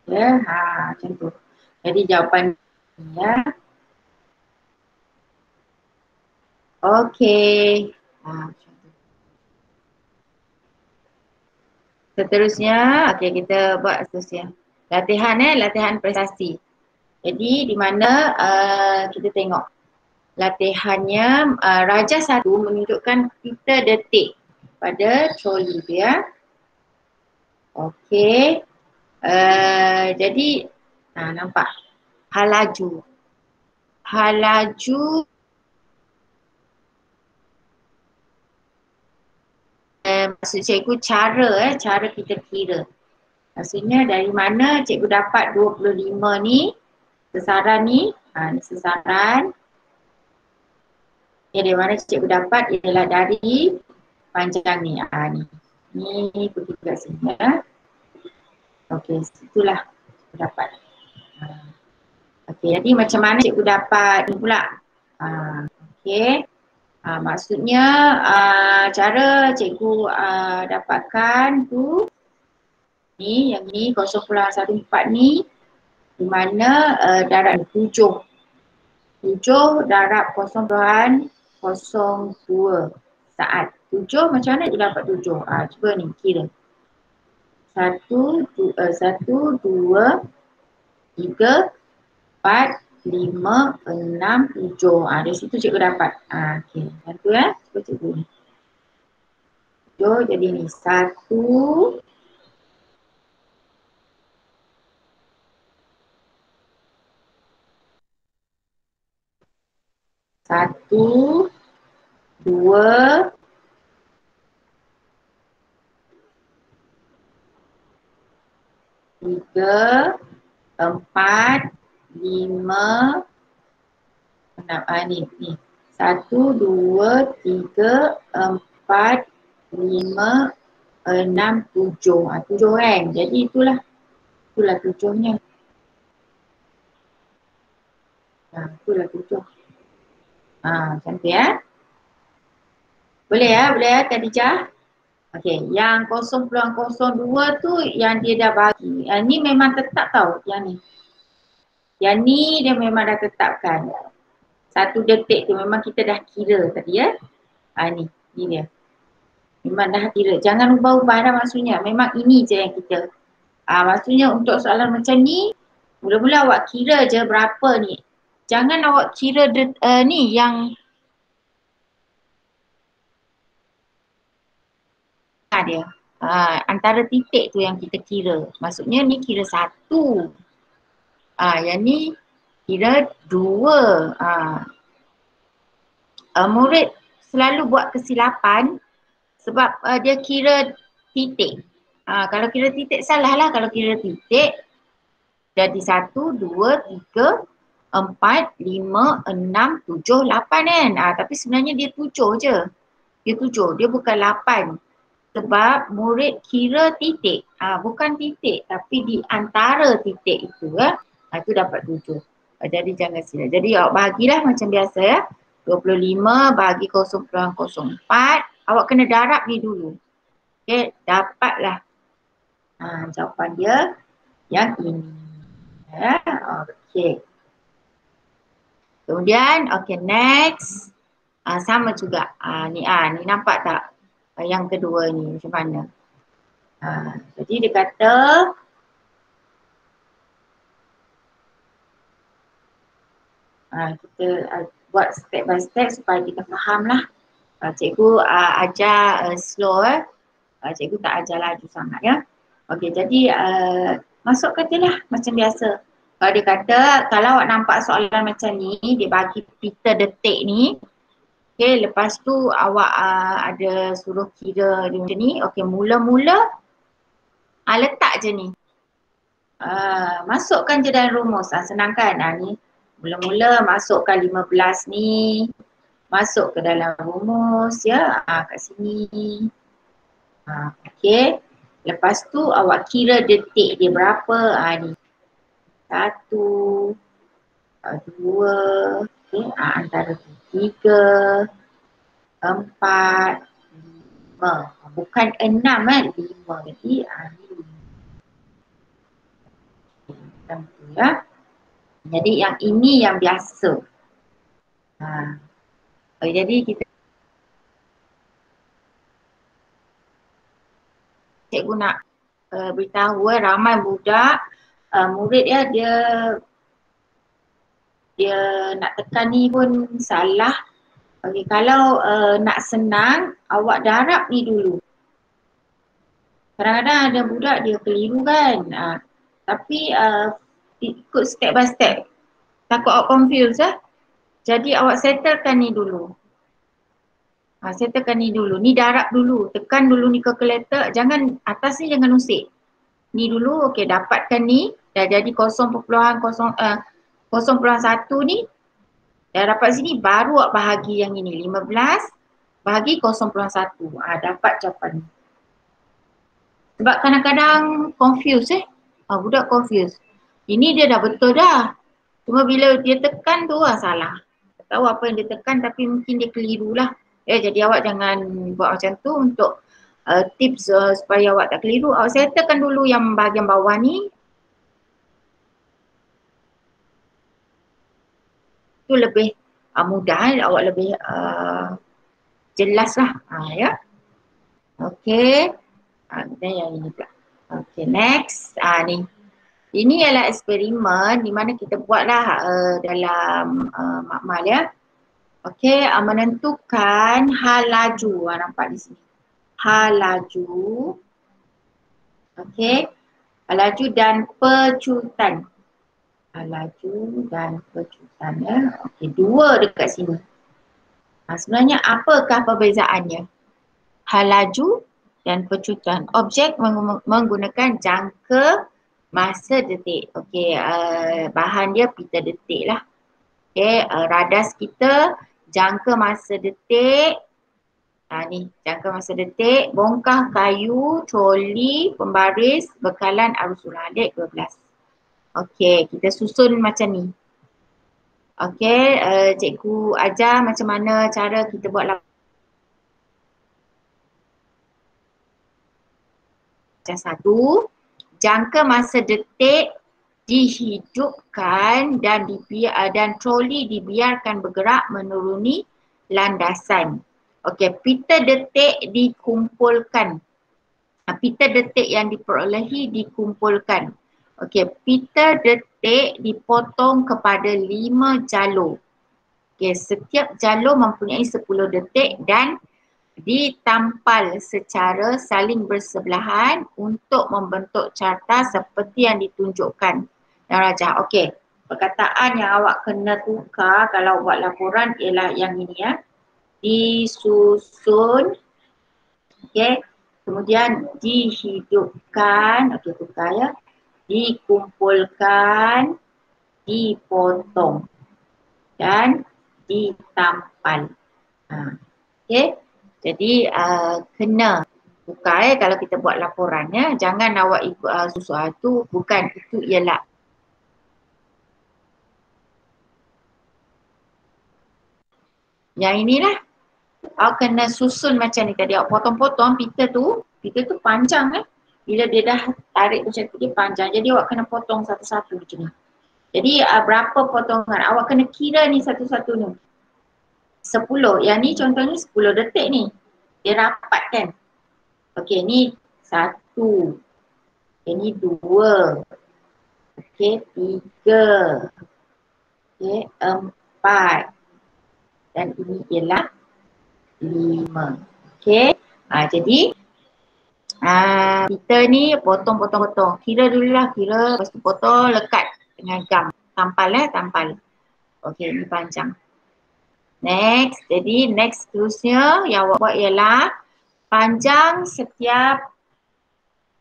Ya, macam tu. Jadi jawapan ya. Okey. Macam tu. Seterusnya, okey kita buat seterusnya. Latihan latihan prestasi. Jadi di mana kita tengok latihannya Raja 1 menunjukkan kita detik pada troli tu ya. Okey. Jadi nampak hal laju. Hal laju maksud cikgu cara kita kira. Maksudnya dari mana cikgu dapat 25 ni, sesaran ni, ni sesaran. Dari mana cikgu dapat ialah dari panjang ni. Ni pergi ke sini ya. Okey, itulah cikgu dapat. Okey, jadi macam mana cikgu dapat ni pula? Okey. Maksudnya cara cikgu dapatkan tu ni, yang ni 0.14 ni di mana darab 7 darab 0.02 saat. 7 macam mana dia dapat 7? Cuba ni kira. 1, 2, 3, 4, 5, 6, 7. Dari situ cikgu dapat. Okey. Satu cuba cikgu ni. 7 jadi ni 1, 1, 2, 3, 4, 5, 6. Ni. 1, 2, 3, 4, 5, 6, 7. 7 kan? Jadi itulah 7-nya. Itulah 7. Macam tu ya. Boleh ya Khadijah? Okey, yang 0.02 tu yang dia dah bagi. Ni memang tetap tau yang ni. Yang ni dia memang dah tetapkan. 1 detik tu memang kita dah kira tadi ya. Ni dia. Memang dah kira. Jangan ubah-ubah dah maksudnya. Memang ini je yang kita. Maksudnya untuk soalan macam ni, mula-mula awak kira je berapa ni. Jangan awak kira ni yang dia. Antara titik tu yang kita kira. Maksudnya ni kira 1. Yang ni kira 2. Murid selalu buat kesilapan sebab dia kira titik. Kalau kira titik salah lah. Kalau kira titik jadi 1, 2, 3, 4, 5, 6, 7, 8 kan. Tapi sebenarnya dia 7 je. Dia 7, dia bukan 8. Sebab murid kira titik. Bukan titik tapi di antara titik itu itu dapat 7. Jadi jangan silap. Jadi awak bahagilah macam biasa ya. 25 bagi 0.04. Awak kena darab ni dulu. Okay, dapatlah. Jawapan dia yang ini. Okay. Kemudian, okay next. Sama juga. Ni nampak tak? Yang kedua ni macam mana? Jadi dia kata kita buat step by step supaya kita faham lah. Cikgu ajar slow cikgu tak ajar laju sangat ya. Okey, jadi masuk katalah macam biasa. Kalau dia kata, kalau awak nampak soalan macam ni, dia bagi kita detik ni. Okey, lepas tu awak ada suruh kira dia macam ni. Okey, mula-mula letak je ni. Masukkan je dalam rumus. Senang kan? Ni mula-mula masukkan 15 ni. Masuk ke dalam rumus ya. Kat sini. Okey. Lepas tu awak kira detik dia berapa. Ni. 1, 2, Okey, antara 3, 4, 5. Bukan 6 kan, 5. Jadi ni 5. Ya. Jadi yang ini yang biasa. Jadi kita cikgu nak beritahu ramai budak murid dia nak tekan ni pun salah. Okay, kalau nak senang awak darab ni dulu. Kadang-kadang ada budak dia keliru kan. Tapi ikut step by step. Takut awak confused Jadi awak settlekan ni dulu. Settlekan ni dulu. Ni darab dulu. Tekan dulu ni calculator. Jangan, atas ni jangan usik. Ni dulu, okey, dapatkan ni. Dah jadi 0.1 ni. Dah dapat sini, baru awak bahagi yang ini. 15 bahagi 0.1. Dapat jawapan ni. Sebab kadang-kadang confused budak confused. Ini dia dah betul dah. Cuma bila dia tekan tu salah. Tak tahu apa yang dia tekan tapi mungkin dia keliru lah. Jadi awak jangan buat macam tu. Untuk tips supaya awak tak keliru, awak settlekan dulu yang bahagian bawah ni. Itu lebih mudah, awak lebih jelas lah. Ya. Okey. Dan yang ini pula. Okey, next. Ni. Ini ialah eksperimen di mana kita buatlah dalam makmal ya. Okey, menentukan hal laju. Nampak di sini. Hal laju. Okey. Hal laju dan pecutan. Hal laju dan pecutan ya. Okey, 2 dekat sini. Sebenarnya apakah perbezaannya? Hal laju dan pecutan. Objek menggunakan jangka masa detik. Okey, bahan dia pita detik lah. Okey, radas kita jangka masa detik. Ni jangka masa detik. Bongkah kayu, troli, pembaris, bekalan arus ulang alik 12. Okey, kita susun macam ni. Okey, cikgu ajar macam mana cara kita buat laporan. Macam 1, jangka masa detik dihidupkan dan troli dibiarkan bergerak menuruni landasan. Okey, pita detik dikumpulkan. Pita detik yang diperolehi dikumpulkan. Okey, pita detik dipotong kepada 5 jalur. Okey, setiap jalur mempunyai 10 detik dan ditampal secara saling bersebelahan untuk membentuk carta seperti yang ditunjukkan dalam rajah. Okey, perkataan yang awak kena tukar kalau buat laporan ialah yang ini ya. Disusun, okey, kemudian dihidupkan, okey tukar ya. Dikumpulkan, dipotong dan ditampal. Okey. Jadi kena tukar kalau kita buat laporan ya. Jangan awak ikut sesuatu, bukan, itu ialah. Yang inilah. Awak kena susun macam ni tadi. Awak potong-potong pita tu panjang Bila dia dah tarik macam tu dia panjang. Jadi awak kena potong satu-satu macam ni. Jadi berapa potongan? Awak kena kira ni satu-satu ni. 10. Yang ni contohnya 10 detik ni. Dia rapat kan. Okey, ni 1. Ini 2. Okey, 3. Okey, 4. Dan ini ialah 5. Okey. Jadi kita ni potong. Kira dululah, lepas tu potong lekat dengan gam. Tampal. Okey, ni panjang. Next, jadi next terusnya yang awak buat ialah panjang setiap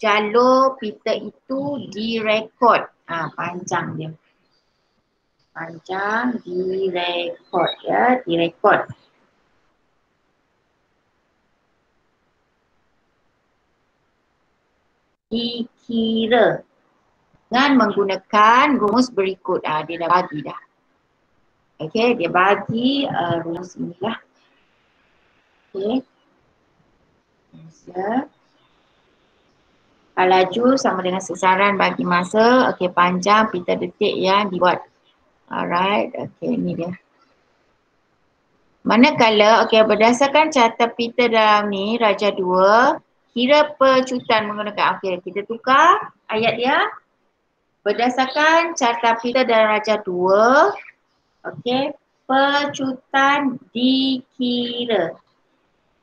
jalur pita itu direkod. Panjang dia. Panjang direkod ya, direkod. Dikira dengan menggunakan rumus berikut. Dia dah bagi dah. Okey, dia bagi rumus inilah. Okey. Masa. Laju sama dengan sesaran bagi masa. Okey, panjang pita detik yang dibuat. Alright, okey, ni dia. Manakala, okey, berdasarkan carta pita dalam ni, Raja 2, kira pecutan menggunakan, okey, kita tukar ayat dia. Berdasarkan carta pita dalam Raja 2, okey, pecutan dikira.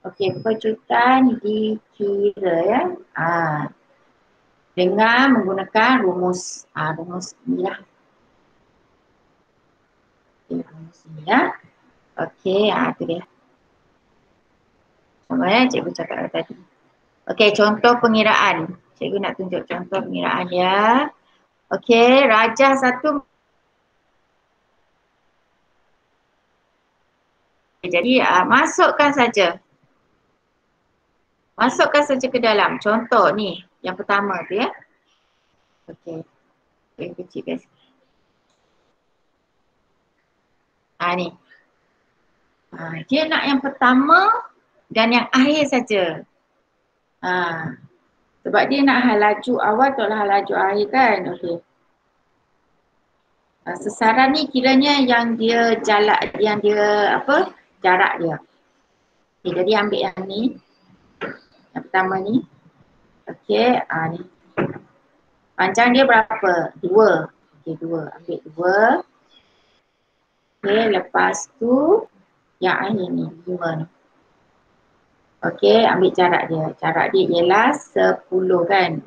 Okey, pecutan dikira ya. Dengan menggunakan rumus. Rumus ni lah. Okay, rumus ni lah. Okey, tu dia. Sama ya cikgu cakap tadi. Okey, contoh pengiraan. Cikgu nak tunjuk contoh pengiraan ya. Okey, Raja 1. Jadi masukkan saja. Masukkan saja ke dalam. Contoh ni, yang pertama tu ya. Okey. Yang kecil guys. Ni. Dia nak yang pertama dan yang akhir saja. Sebab dia nak hal laju awal atau hal laju akhir kan. Okey. Sesaran ni kiranya yang dia jarak dia. Okay, jadi ambil yang ni. Yang pertama ni. Okey, ni. Panjang dia berapa? 2. Okey, 2. Ambil 2. Okey, lepas tu yang akhir ni, 5 ni. Okey, ambil jarak dia. Jarak dia ialah 10 kan.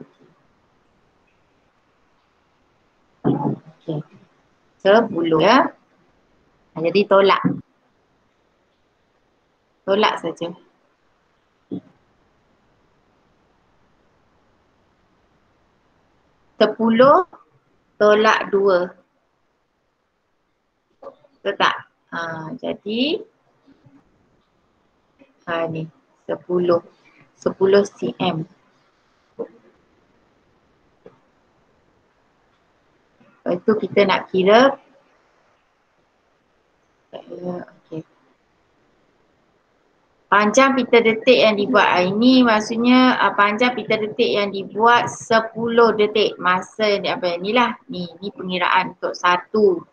Okey. 10 ya. Jadi tolak. Tolak saja. Sepuluh tolak 2. Betul tak? Jadi ni 10 cm. Lepas tu kita nak kira. Okay. Panjang pita detik yang dibuat. Ini maksudnya panjang pita detik yang dibuat 10 detik. Masa yang diambil. Inilah. Ni pengiraan untuk satu.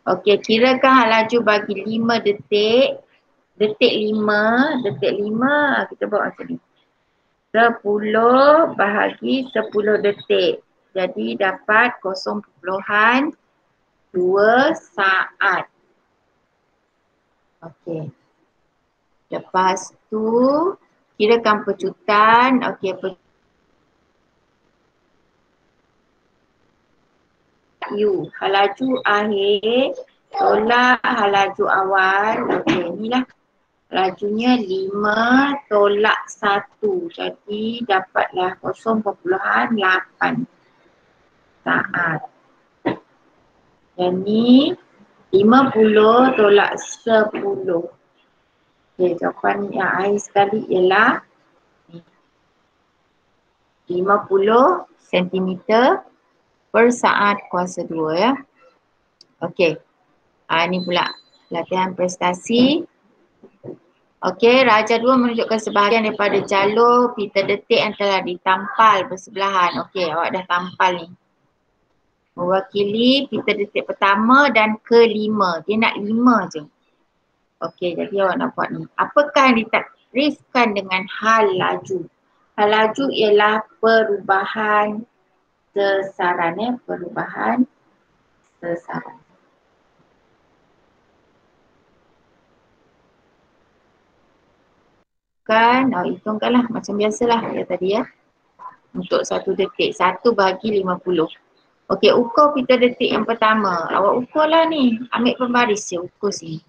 Okey, kirakan hal laju bagi 5 detik. Detik 5 kita buat macam ni. 10 bahagi 10 detik. Jadi dapat 0.2 saat. Okey. Lepas tu kirakan pecutan. Okey, hal laju akhir tolak hal laju awal. Okey, inilah. Lajunya 5 tolak 1. Jadi dapatlah 0.8 saat. Dan ni 50 tolak 10. Okey, jawapan yang akhir sekali ialah 50 cm per saat kuasa 2 ya. Okey. Ini pula latihan prestasi. Okey, Raja 2 menunjukkan sebahagian daripada jalur pita detik yang telah ditampal bersebelahan. Okey, awak dah tampal ni. Mewakili pita detik pertama dan kelima. Dia nak 5 je. Okey, jadi awak nak buat ni. Apakah yang ditakrifkan dengan hal laju? Hal laju ialah perubahan sesaran ya. Perubahan sesaran. Hitungkanlah macam biasalah ya tadi ya. Untuk 1 detik, 1 bahagi 50. Okey, ukur pita detik yang pertama. Awak ukurlah ni, ambil pembaris je, ukur sini.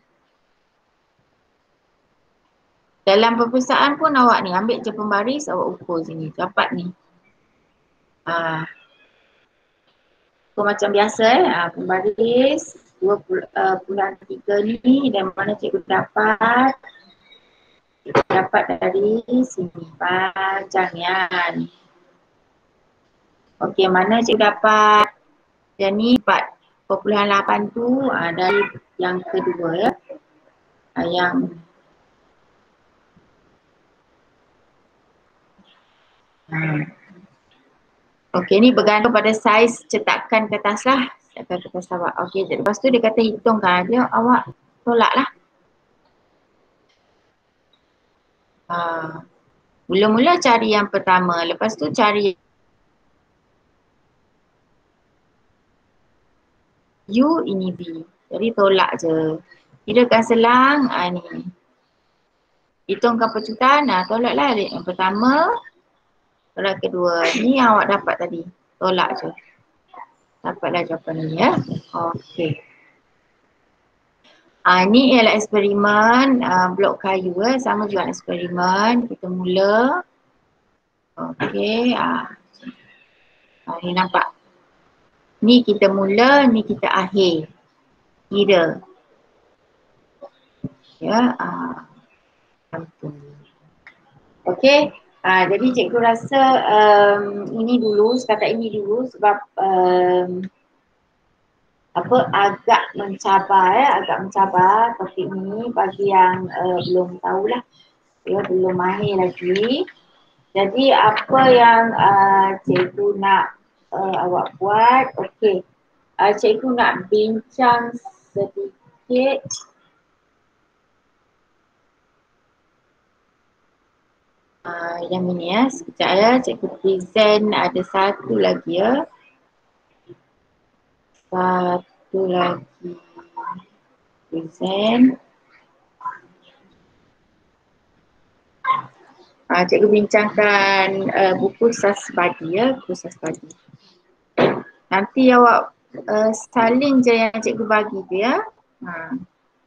Dalam peperiksaan pun awak ni, ambil je pembaris, awak ukur sini, dapat ni. Ukur macam biasa pembaris 2.3 ni dan mana cikgu dapat. Dapat dari sini panjangnya ni. Okey, mana cikgu dapat yang ni 4.8 tu dari yang kedua ya. Yang okey, ni bergantung pada saiz cetakan kertas lah. Cetakan kertas awak. Okey, lepas tu dia kata hitungkan. Dia awak tolak lah. Mula-mula cari yang pertama. Lepas tu cari U, ini B. Jadi tolak je. Kirakan selang, ni. Hitungkan pecutan, tolaklah yang pertama. Tolak kedua. Ni yang awak dapat tadi. Tolak je. Dapatlah jawapan ni ya. Okey. Ni ialah eksperimen blok kayu sama juga eksperimen. Kita mula. Okey. Ni nampak. Ni kita mula, ni kita akhir. Kira. Ya. Okey. Jadi cikgu rasa ini dulu, setakat ini dulu sebab agak mencabar topik ni bagi yang belum tahulah, ya, belum mahir lagi. Jadi apa yang cikgu nak awak buat, okey, cikgu nak bincang sedikit yang ini ya, sekejap ya, cikgu present ada satu lagi ya. Satu lagi present. Cikgu bincangkan buku Sasbadi ya, buku Sasbadi. Nanti awak salin je yang cikgu bagi tu ya.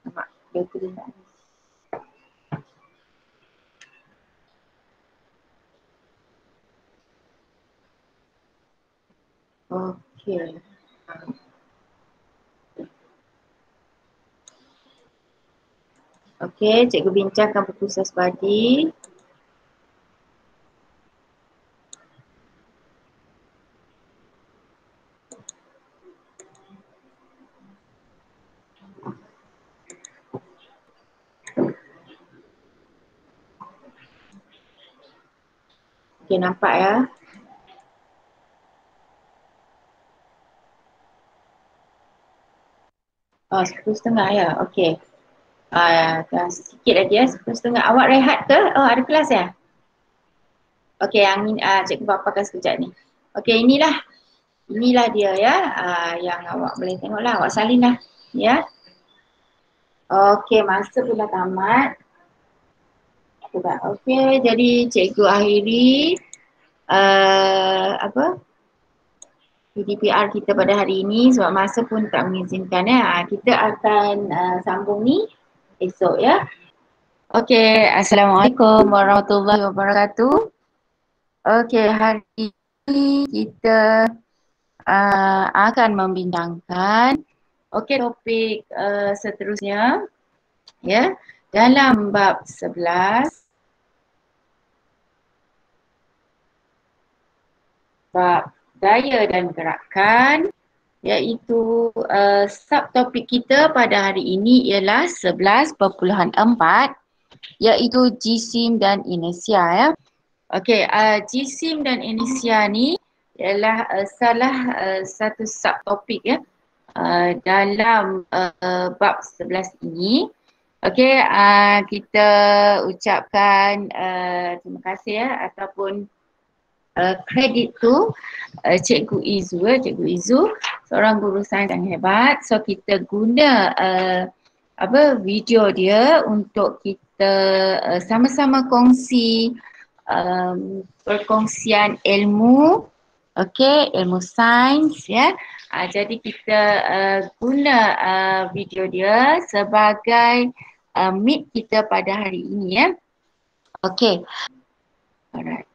Nampak dia tulis. Okey. Okey, cikgu bincangkan buku Sasbadi. Okey, nampak ya. Oh, 10.30 ya. Okey. Sikit lagi ya, 10.30. Awak rehat ke? Oh, ada kelas ya? Okey, yang ini cikgu paparkan sekejap ni. Okey, inilah dia ya. Yang awak boleh tengoklah, awak salin dah. Ya. Okey, masa pun dah tamat. Okey, jadi cikgu akhiri PDPR kita pada hari ini sebab masa pun tak mengizinkan ya. Kita akan sambung ni esok ya. Okey, Assalamualaikum warahmatullahi wabarakatuh. Okey, hari ini kita akan membincangkan topik seterusnya ya, dalam bab 11 bab daya dan gerakan, iaitu subtopik kita pada hari ini ialah 11.4 iaitu jisim dan inersia ya. Okey, jisim dan inersia ni ialah salah satu subtopik ya dalam bab 11 ini. Okey, kita ucapkan terima kasih ya ataupun kredit tu Cikgu Izu, seorang guru sains yang hebat. So kita guna video dia untuk kita sama-sama kongsi perkongsian ilmu, ilmu sains ya. Jadi kita guna video dia sebagai meet kita pada hari ini ya. Okey. Alright.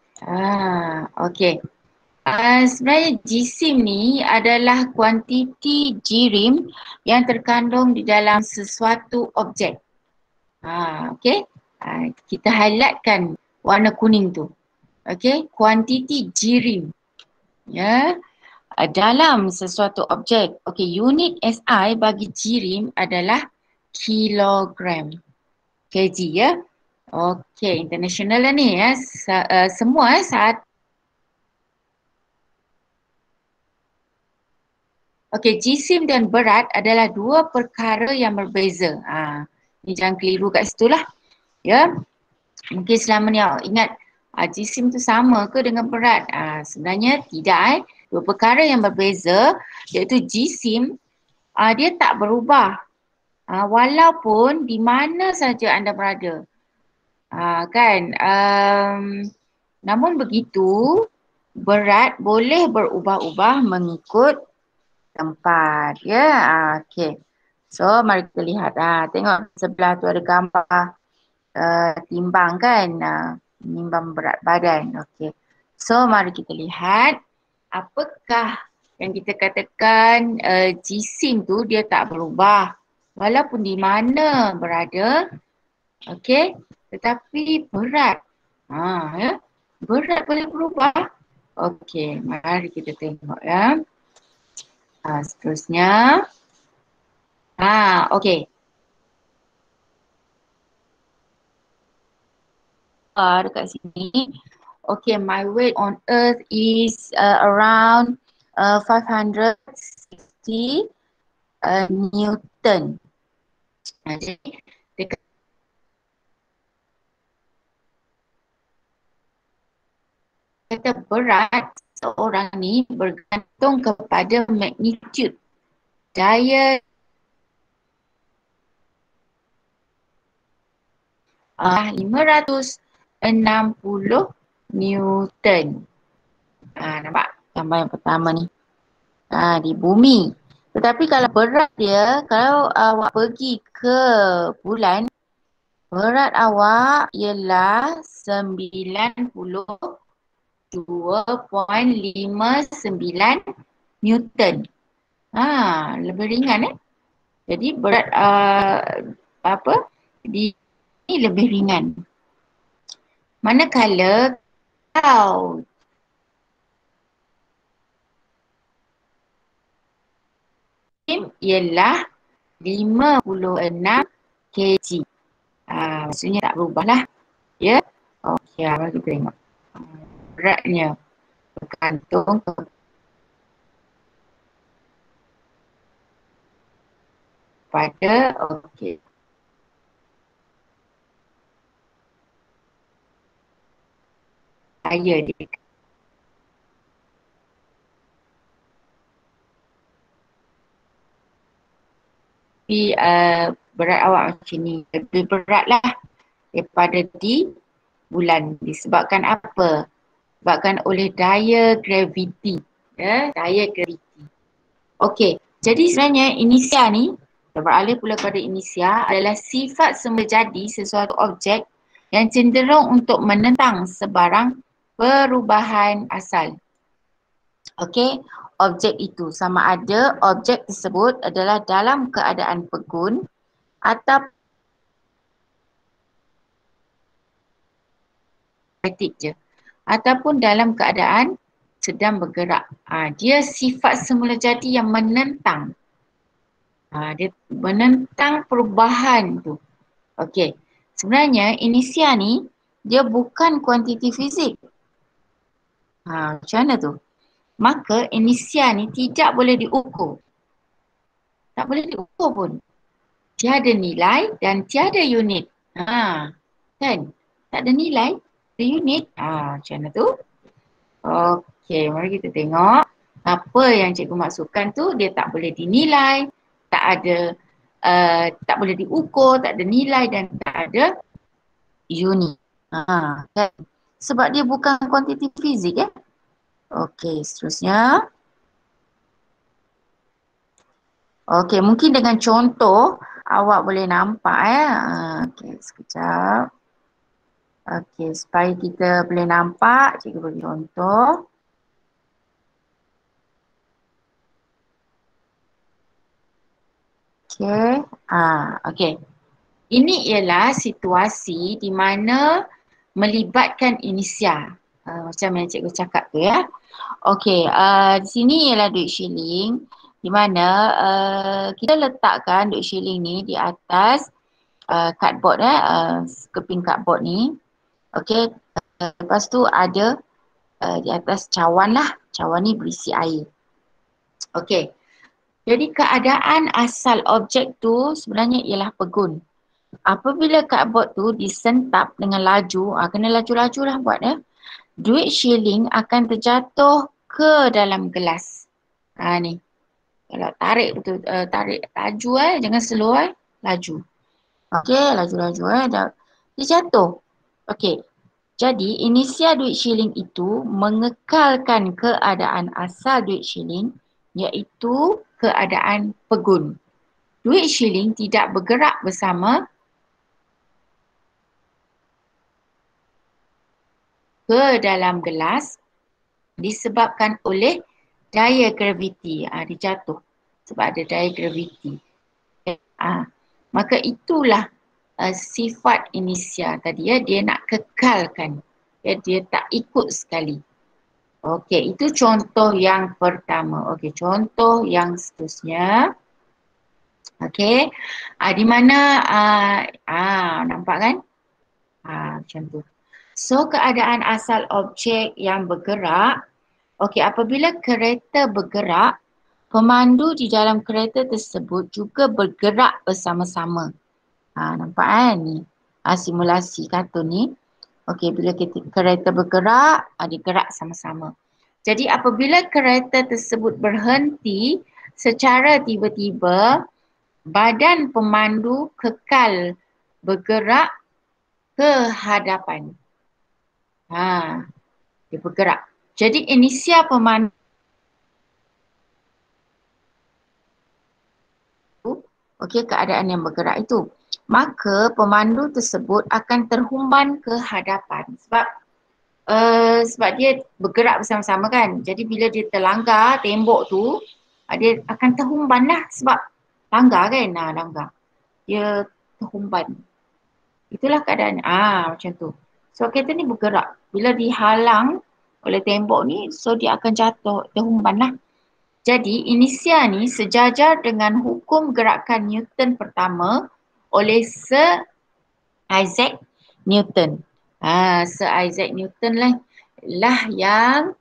Okey. Sebenarnya jisim ni adalah kuantiti jirim yang terkandung di dalam sesuatu objek. Okey. Kita highlightkan warna kuning tu. Okey, kuantiti jirim. Ya. Dalam sesuatu objek. Okey, unit SI bagi jirim adalah kilogram. Kg ya. Okey, international lah ni ya. Semua saat. Okey, jisim dan berat adalah dua perkara yang berbeza. Ni jangan keliru kat situ lah. Ya. Mungkin selama ni awak ingat jisim tu sama ke dengan berat? Sebenarnya tidak. Dua perkara yang berbeza iaitu jisim dia tak berubah. Walaupun di mana saja anda berada. Kan? Namun begitu, berat boleh berubah-ubah mengikut tempat. Ya, okey. So, mari kita lihat. Tengok sebelah tu ada gambar timbang kan. Menimbang berat badan. Okey. So, mari kita lihat apakah yang kita katakan jisim tu dia tak berubah. Walaupun di mana berada, okey, tetapi berat. Ya. Berat boleh berubah. Okey, mari kita tengok ya. Seterusnya. Okey. Dekat sini. Okay, my weight on earth is around 560 Newton. Jadi, kata berat seorang ni bergantung kepada magnitude daya 560 Newton. Nampak gambar yang pertama ni. Di bumi. Tetapi kalau berat dia, kalau awak pergi ke bulan, berat awak ialah 92.59 Newton. Lebih ringan Jadi berat di ni lebih ringan. Manakala kalau ialah 56 kg. Maksudnya tak berubah lah. Ya. Okey, mari kita tengok. Beratnya bergantung kepada daya dia. Tapi berat awak macam ni lebih berat lah daripada di bulan. Disebabkan apa? Disebabkan oleh daya graviti. Daya graviti. Okey, jadi sebenarnya inisia ni, beralih pula pada inisia, adalah sifat semula jadi sesuatu objek yang cenderung untuk menentang sebarang perubahan asal. Okey, objek itu sama ada objek tersebut adalah dalam keadaan pegun atau statik je ataupun dalam keadaan sedang bergerak. Dia sifat semula jadi yang menentang. Dia menentang perubahan tu. Okey, sebenarnya inisia ni dia bukan kuantiti fizik. Macam mana tu? Maka inisia ni tidak boleh diukur. Tak boleh diukur pun. Tiada nilai dan tiada unit. Kan? Tak ada nilai, ada unit. Macam mana tu? Okey, mari kita tengok. Apa yang cikgu maksudkan tu, dia tak boleh dinilai, tak ada, tak boleh diukur, tak ada nilai dan tak ada unit. Kan? Sebab dia bukan kuantiti fizik Okey, seterusnya. Okey, mungkin dengan contoh awak boleh nampak Okey, sekejap. Okey, supaya kita boleh nampak, cikgu bagi contoh. Okey. Okey. Ini ialah situasi di mana melibatkan inisia. Macam yang cikgu cakap tu ya. Okey, di sini ialah duit shilling di mana kita letakkan duit shilling ni di atas cardboard keping cardboard ni. Okey, lepas tu ada di atas cawan lah. Cawan ni berisi air. Okey. Jadi keadaan asal objek tu sebenarnya ialah pegun. Apabila cardboard tu disentap dengan laju, kena laju-laju lah buat duit shilling akan terjatuh ke dalam gelas. Ni. Kalau tarik betul, tarik laju jangan slow laju. Okey, laju-laju dia jatuh. Okey. Jadi inisial duit shilling itu mengekalkan keadaan asal duit shilling iaitu keadaan pegun. Duit shilling tidak bergerak bersama ke dalam gelas disebabkan oleh daya graviti. Dia jatuh sebab ada daya graviti. Maka itulah sifat inisial tadi dia nak kekalkan. Dia tak ikut sekali. Okey, itu contoh yang pertama. Okey, contoh yang seterusnya. Okey, di mana nampak kan? Macam tu. So, keadaan asal objek yang bergerak. Okey, apabila kereta bergerak, pemandu di dalam kereta tersebut juga bergerak bersama-sama. Nampak kan ni? Simulasi kartun ni. Okey, bila kereta bergerak, dia gerak sama-sama. Jadi apabila kereta tersebut berhenti secara tiba-tiba, badan pemandu kekal bergerak ke hadapan. Dia bergerak. Jadi inisial pemandu keadaan yang bergerak itu. Maka pemandu tersebut akan terhumban ke hadapan sebab dia bergerak bersama-sama kan. Jadi bila dia terlanggar tembok tu, dia akan terhumban lah sebab langgar kan. Langgar. Dia terhumban. Itulah keadaan. Macam tu. So kereta ni bergerak. Bila dihalang oleh tembok ni, so dia akan jatuh, terhumban lah. Jadi inisial ni sejajar dengan hukum gerakan Newton pertama oleh Sir Isaac Newton. Sir Isaac Newton lah yang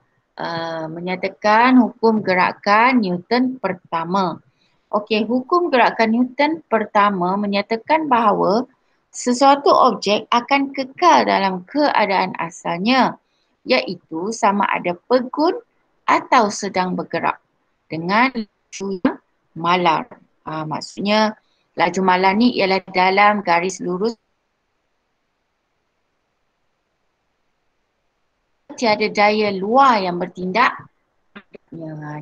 menyatakan hukum gerakan Newton pertama. Okey, hukum gerakan Newton pertama menyatakan bahawa sesuatu objek akan kekal dalam keadaan asalnya, iaitu sama ada pegun atau sedang bergerak dengan laju yang malar. Maksudnya laju malar ni ialah dalam garis lurus, tiada daya luar yang bertindak.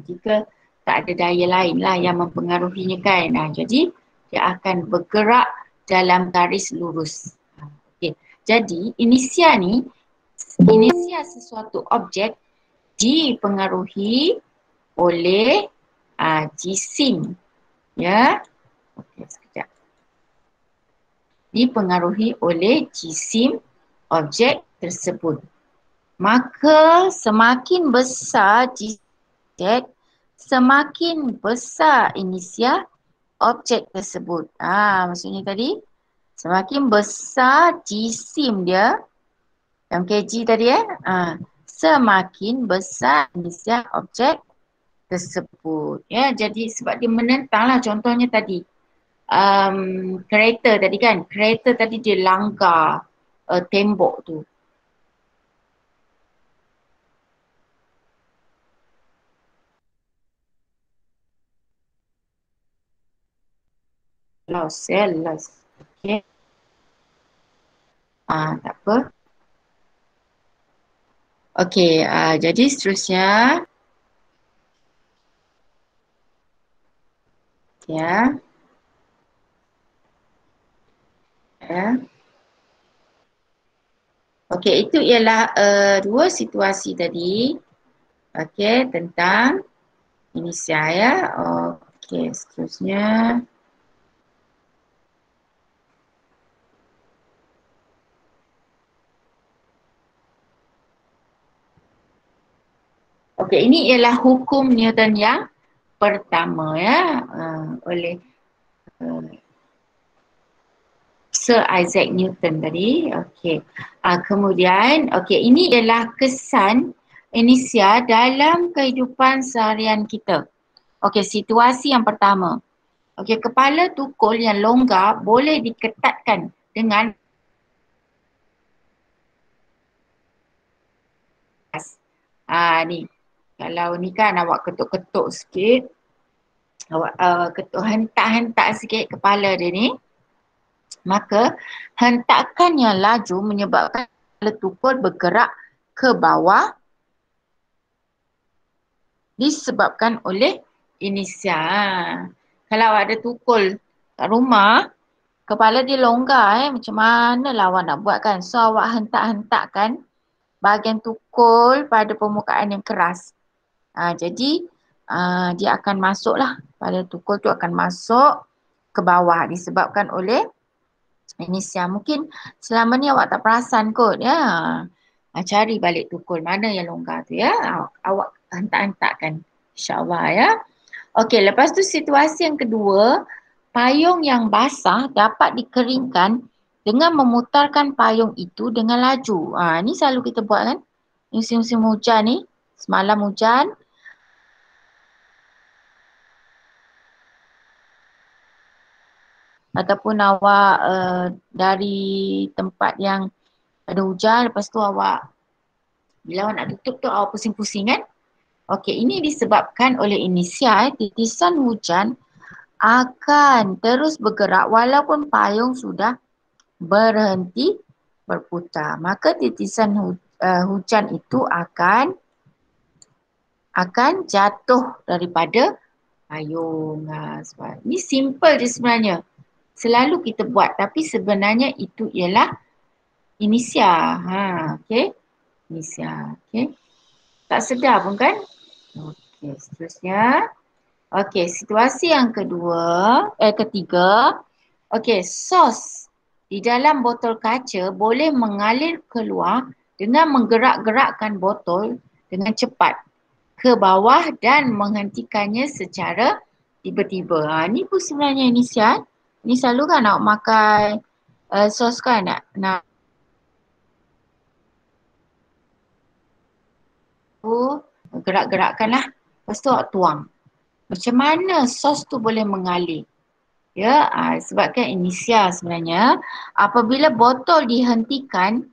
Jika tak ada daya lain lah yang mempengaruhinya kan. Jadi dia akan bergerak dalam garis lurus. Okay. Jadi inisial sesuatu objek dipengaruhi oleh jisim. Ya. Okey, sekejap. Dipengaruhi oleh jisim objek tersebut. Maka semakin besar jisim, semakin besar inisial objek tersebut. Maksudnya tadi semakin besar jisim dia, yang kg tadi semakin besar inisial objek tersebut. Ya, jadi sebab dia menentanglah, contohnya tadi kereta tadi kan, kereta tadi dia langgar tembok tu. Lost. Okay. Tak apa. Okey, jadi seterusnya. Ya. Okey, itu ialah dua situasi tadi. Okey, tentang inisial ya. Okey, seterusnya. Okey, ini ialah hukum Newton yang pertama ya, oleh Sir Isaac Newton tadi. Okey. Kemudian ini ialah kesan inersia dalam kehidupan seharian kita. Okey, situasi yang pertama. Okey, kepala tukul yang longgar boleh diketatkan dengan ni. Kalau ni kan awak ketuk-ketuk sikit, awak ketuk hentak-hentak sikit kepala dia ni, maka hentakan yang laju menyebabkan kepala tukul bergerak ke bawah disebabkan oleh inersia. Kalau awak ada tukul kat rumah, kepala dia longgar macam mana lah awak nak buat kan? So awak hentak-hentakkan bahagian tukul pada permukaan yang keras. Jadi dia akan masuk lah, pada tukul tu akan masuk ke bawah disebabkan oleh inersia. Mungkin selama ni awak tak perasan kot ya. Cari balik tukul mana yang longgar tu ya. Awak hentak-hentakkan, insyaAllah ya. Okey, lepas tu situasi yang kedua, payung yang basah dapat dikeringkan dengan memutarkan payung itu dengan laju. Ni selalu kita buat kan, musim-musim hujan ni, semalam hujan, ataupun awak dari tempat yang ada hujan, lepas tu awak bila awak nak tutup tu awak pusing-pusing kan. Okey, ini disebabkan oleh inersia. Titisan hujan akan terus bergerak walaupun payung sudah berhenti berputar. Maka titisan hujan itu akan jatuh daripada payung. Ini simple je sebenarnya. Selalu kita buat tapi sebenarnya itu ialah inersia. Okey. Inersia. Okey. Tak sedar pun kan? Okey, seterusnya. Okey, situasi yang ketiga. Okey, sos di dalam botol kaca boleh mengalir keluar dengan menggerak-gerakkan botol dengan cepat ke bawah dan menghentikannya secara tiba-tiba. Ni pun sebenarnya inersia. Ni selalu kan nak makan sos kan, nak gerak-gerakkan lah. Lepas tu awak tuang. Macam mana sos tu boleh mengalir? Ya, sebabkan inersia sebenarnya. Apabila botol dihentikan,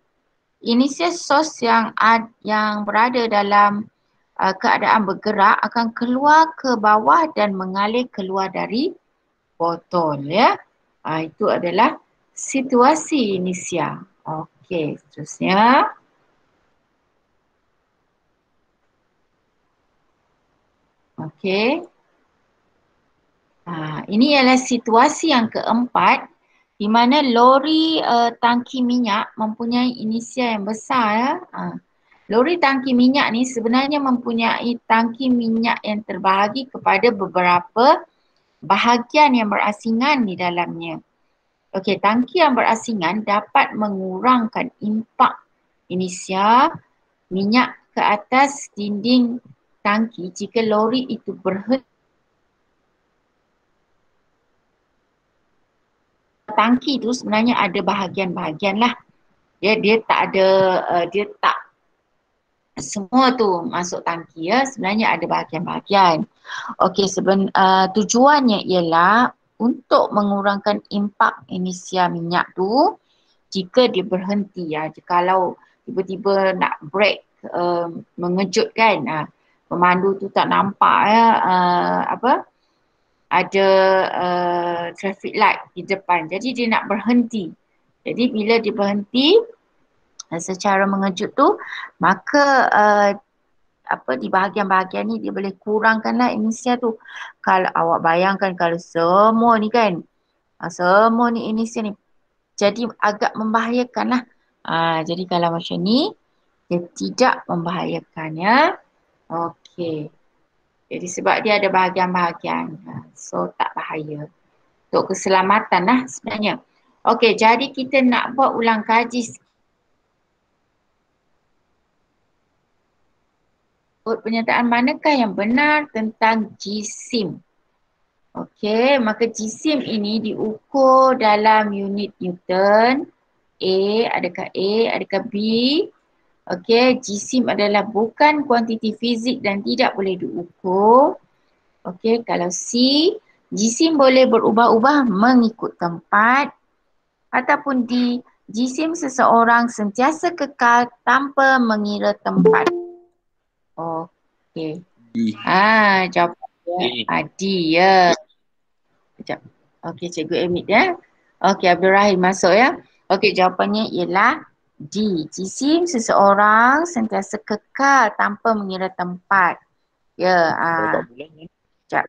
inersia sos yang berada dalam keadaan bergerak akan keluar ke bawah dan mengalir keluar dari botol ya. Itu adalah situasi inersia. Okey, seterusnya. Okey. Ini adalah situasi yang keempat di mana lori tangki minyak mempunyai inersia yang besar ya. Lori tangki minyak ni sebenarnya mempunyai tangki minyak yang terbahagi kepada beberapa bahagian yang berasingan di dalamnya. Okey, tangki yang berasingan dapat mengurangkan impak inersia minyak ke atas dinding tangki jika lori itu berhenti. Tangki tu sebenarnya ada bahagian-bahagian lah. Dia tak ada, dia tak semua tu masuk tangki ya. Sebenarnya ada bahagian-bahagian. Okey, tujuannya ialah untuk mengurangkan impak inersia minyak tu jika dia berhenti ya. Kalau tiba-tiba nak brake mengejutkan, pemandu tu tak nampak ya ada traffic light di depan. Jadi dia nak berhenti. Jadi bila dia berhenti secara mengejut tu, maka di bahagian-bahagian ni dia boleh kurangkanlah inersia tu. Kalau awak bayangkan kalau semua ni kan, semua ni inersia ni, jadi agak membahayakan lah. Jadi kalau macam ni, dia tidak membahayakan ya. Okey. Jadi sebab dia ada bahagian-bahagian. So tak bahaya. Untuk keselamatan lah sebenarnya. Okey, jadi kita nak buat ulang kaji. Pernyataan manakah yang benar tentang jisim? Okey, maka jisim ini diukur dalam unit Newton. A, adakah A, adakah B? Okey, jisim adalah bukan kuantiti fizik dan tidak boleh diukur. Okey, kalau C, jisim boleh berubah-ubah mengikut tempat. Ataupun D, jisim seseorang sentiasa kekal tanpa mengira tempat. Okey. D. Jawapannya D ya. Sekejap. Okey, cikgu admit ya. Okey, Abdul Rahim masuk ya. Okey, jawapannya ialah D. Jisim seseorang sentiasa kekal tanpa mengira tempat. Ya, Kalau kat bulan kan? sekejap.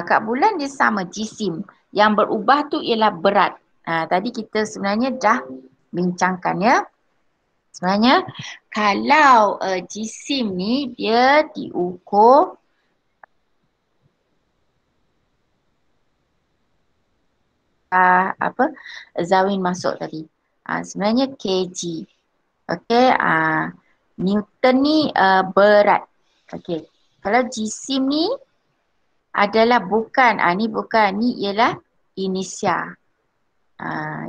Kat bulan dia sama jisim. Yang berubah tu ialah berat. Tadi kita sebenarnya dah bincangkan ya. Sebenarnya kalau jisim ni dia diukur Zawin masuk tadi. Sebenarnya kg. Okey, Newton ni berat. Okey. Kalau jisim ni adalah bukan, ni bukan, ni ialah inersia.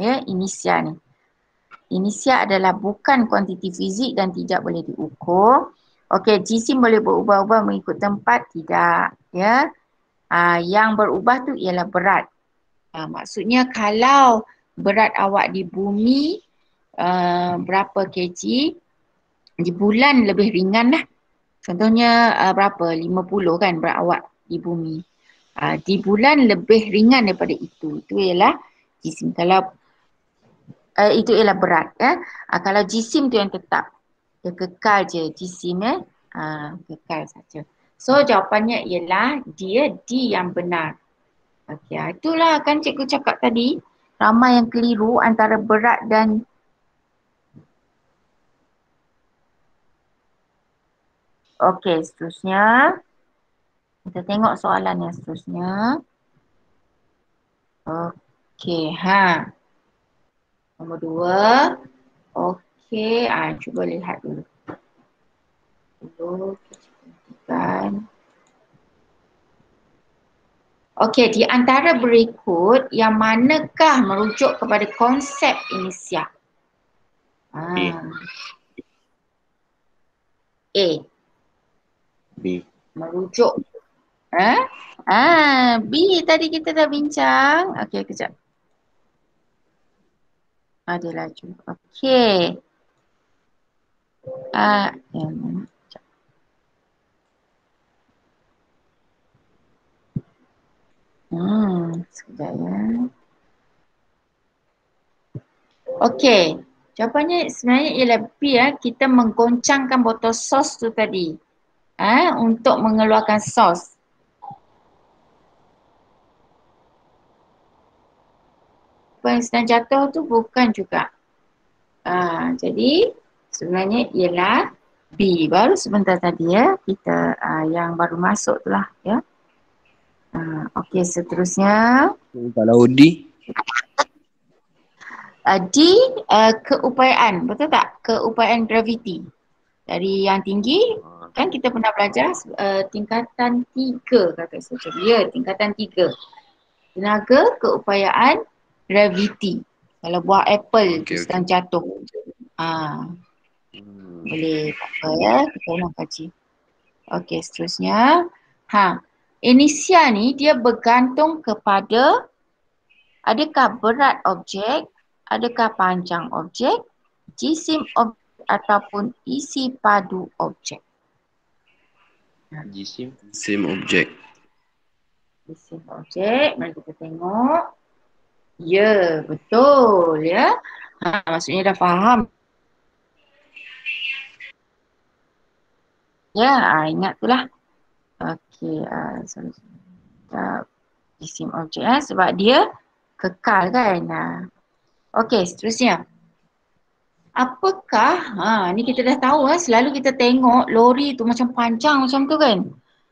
Ya, inersia ni. Inersia adalah bukan kuantiti fizik dan tidak boleh diukur. Okey, jisim boleh berubah-ubah mengikut tempat, tidak. Ya. Yang berubah tu ialah berat. Maksudnya kalau berat awak di bumi berapa kg, di bulan lebih ringan lah. Contohnya berapa? 50 kan berat awak di bumi. Di bulan lebih ringan daripada itu. Itu ialah jisim. Kalau itu ialah berat. Kalau jisim tu yang tetap. Dia kekal je jisim kekal saja. So jawapannya ialah dia D yang benar. Okey, itulah kan cikgu cakap tadi. Ramai yang keliru antara berat dan okey, seterusnya. Kita tengok soalan yang seterusnya. Okey, nombor 2. Okey, cuba lihat dulu. Kan. Okey, di antara berikut yang manakah merujuk kepada konsep inersia? A. B. Merujuk. B tadi kita dah bincang. Okey, kejap. Dia laju. Okey. Yang mana? Sekejap ya. Okey. Jawapannya sebenarnya ialah B kita menggoncangkan botol sos tu tadi. Untuk mengeluarkan sos. Apa yang sedang jatuh tu bukan juga. Jadi sebenarnya ialah B. Baru sebentar tadi ya. Kita yang baru masuk tu lah ya. Okey, seterusnya. Kalau D? D, keupayaan. Betul tak? Keupayaan graviti. Dari yang tinggi, kan kita pernah belajar tingkatan 3 kata saya. Ya, tingkatan 3. Tenaga keupayaan graviti. Kalau buah apple tu sedang jatuh. Boleh tak apa ya, kita ulang kaji. Okey, seterusnya. Inersia ni dia bergantung kepada adakah berat objek, adakah panjang objek, jisim objek ataupun isi padu objek. Jisim objek. Jisim objek, mari kita tengok. Ya, betul ya. Maksudnya dah faham. Ya, ingat tu lah. Okey, jisim objek sebab dia kekal kan. Okey, seterusnya. Apakah, ni kita dah tahu selalu kita tengok lori tu macam panjang macam tu kan.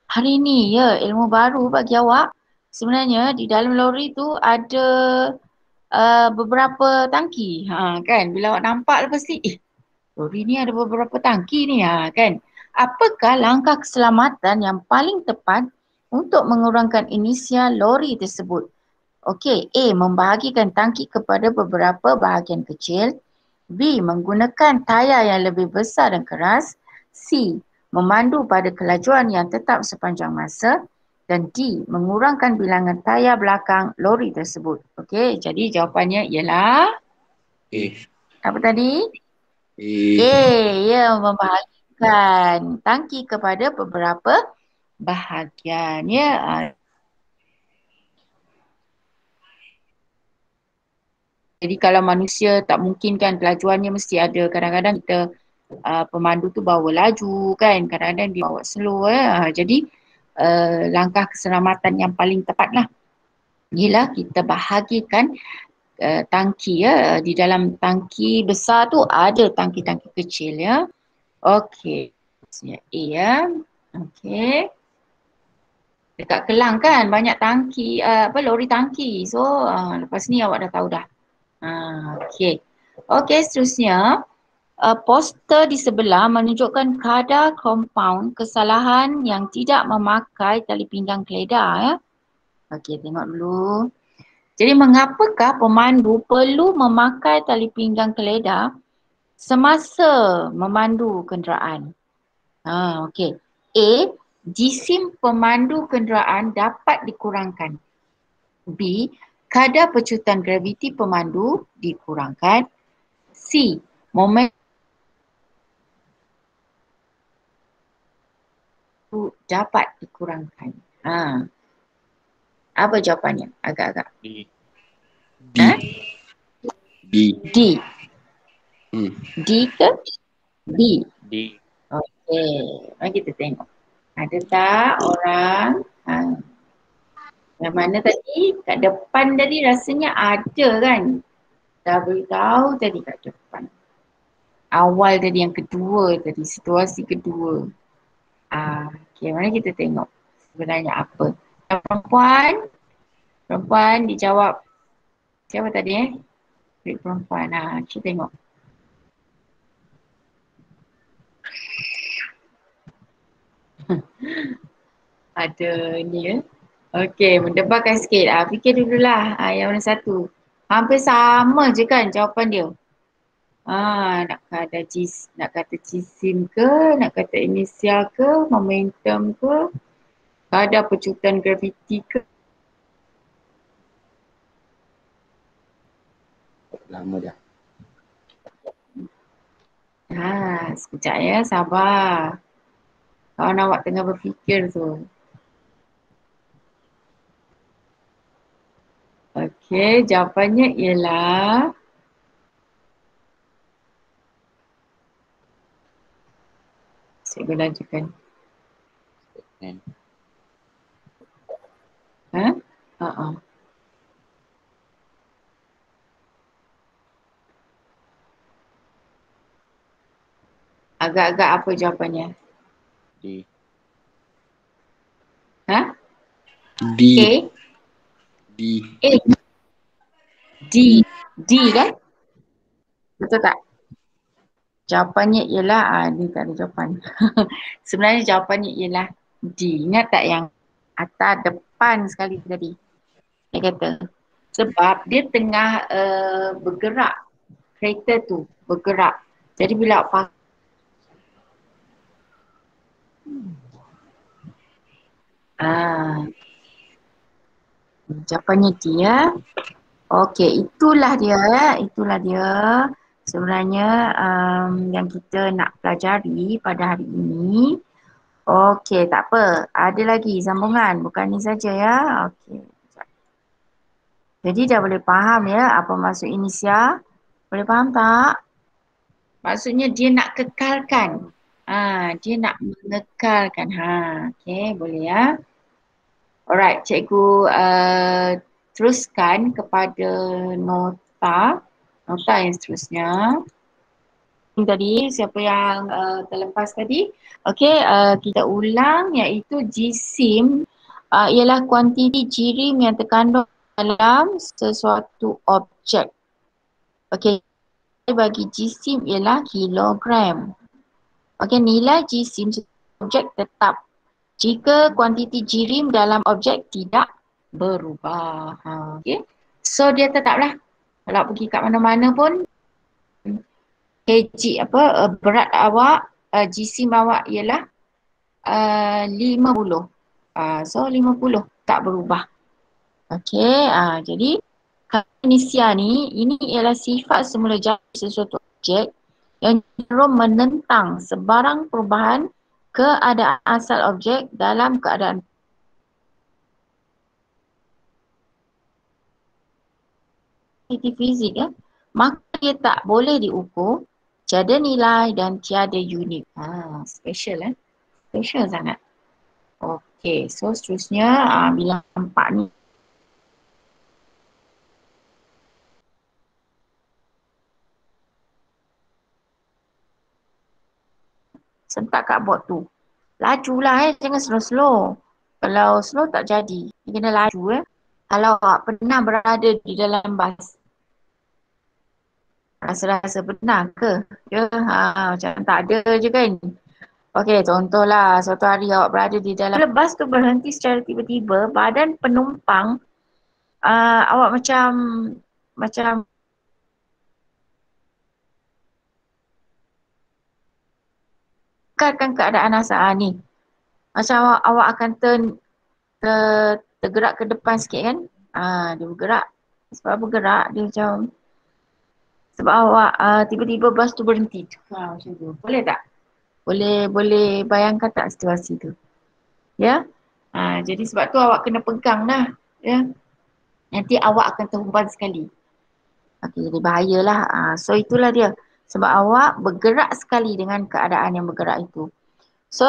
Hari ni ya, ilmu baru bagi awak. Sebenarnya di dalam lori tu ada beberapa tangki. Kan, bila awak nampak lepas ni, lori ni ada beberapa tangki ni kan. Apakah langkah keselamatan yang paling tepat untuk mengurangkan inisial lori tersebut? Okey, A. Membahagikan tangki kepada beberapa bahagian kecil. B. Menggunakan tayar yang lebih besar dan keras. C. Memandu pada kelajuan yang tetap sepanjang masa. Dan D. Mengurangkan bilangan tayar belakang lori tersebut. Okey, jadi jawapannya ialah A. apa tadi? A. A. Ya, membahagikan tangki kepada beberapa bahagian. Ya, jadi kalau manusia tak mungkin kan kelajuannya mesti ada. Kadang-kadang kita pemandu tu bawa laju kan. Kadang-kadang dia bawa slow. Jadi langkah keselamatan yang paling tepat lah. Ialah kita bahagikan tangki ya. Di dalam tangki besar tu ada tangki-tangki kecil ya. Okey. A ya. Okey. Dekat Kelang kan banyak tangki, lori tangki. So lepas ni awak dah tahu dah. Okey. Okey, seterusnya. Poster di sebelah menunjukkan kadar kompaun kesalahan yang tidak memakai tali pinggang keledar ya. Okey, tengok dulu. Jadi mengapakah pemandu perlu memakai tali pinggang keledar semasa memandu kenderaan? Okey. A. Jisim pemandu kenderaan dapat dikurangkan. B. Kadar pecutan graviti pemandu dikurangkan. C. Momentum dapat dikurangkan. Apa jawapannya? Agak-agak. D. D. Ha? D. D. D ke? D. D. Okey. Mari kita tengok. Ada tak orang? Yang mana tadi? Kat depan tadi rasanya ada kan? Dah beritahu tadi kat depan. Awal tadi yang kedua tadi. Situasi kedua. Okey, mari kita tengok sebenarnya apa. Perempuan. Perempuan dijawab. Siapa tadi perempuan. Kita tengok. Ada ni ya. Okey, mendebarkan sikit. Fikir dululah yang mana satu. Hampir sama je kan jawapan dia. Nak kata jisim ke, nak kata inisial ke, momentum ke, kadar pecutan graviti ke. Lama dah. Sekejap ya, sabar. Kawan awak tengah berfikir tu. Okey, jawapannya ialah cikgu lanjutkan. Agak-agak apa jawapannya? D. D. A? D. A. D. D kan? Betul tak? Jawapannya ialah, ni tak ada jawapan. Sebenarnya jawapannya ialah D. Ingat tak yang atas depan sekali tadi? Dia kata, sebab dia tengah bergerak. Kereta tu bergerak. Jadi bila awak jawapannya dia. Okey, itulah dia. Itulah dia sebenarnya yang kita nak pelajari pada hari ini. Okey, tak apa. Ada lagi sambungan. Bukan ni saja ya. Okey. Jadi dah boleh faham ya apa maksud inisial? Boleh faham tak? Maksudnya dia nak kekalkan. Dia nak mengekalkan. Okey, boleh ya. Alright, cikgu teruskan kepada nota yang seterusnya. Tadi siapa yang terlepas tadi? Okey, kita ulang iaitu jisim ialah kuantiti jirim yang terkandung dalam sesuatu objek. Okey, bagi jisim ialah kilogram. Okey, nilai jisim objek tetap jika kuantiti jirim dalam objek tidak berubah. Okey. So dia tetaplah. Kalau pergi kat mana-mana pun kg berat awak, jisim awak ialah 50. So 50 tak berubah. Okey, jadi inisia ni, ini ialah sifat semula jadi sesuatu objek yang cenderung menentang sebarang perubahan keadaan asal objek dalam keadaan fizik maka dia tak boleh diukur, tiada nilai dan tiada unit. Special special sangat. Okey, so seterusnya bilangan 4 ni. Sentak kat board tu. Lajulah jangan slow-slow. Kalau slow tak jadi. Dia kena laju Kalau awak pernah berada di dalam bas, rasa-rasa pernah ke? Ya, macam tak ada je kan. Okey, contohlah suatu hari awak berada di dalam bas tu berhenti secara tiba-tiba, badan penumpang awak macam keadaan asal ni. Macam awak akan tergerak ke depan sikit kan. Dia bergerak. Sebab bergerak dia macam sebab awak tiba-tiba bas tu berhenti. Macam tu. Boleh tak? Boleh bayangkan tak situasi tu? Ya. Jadi sebab tu awak kena pegang dah. Ya. Nanti awak akan terhempan sekali. Okey, jadi bahayalah. So itulah dia. Sebab awak bergerak sekali dengan keadaan yang bergerak itu. So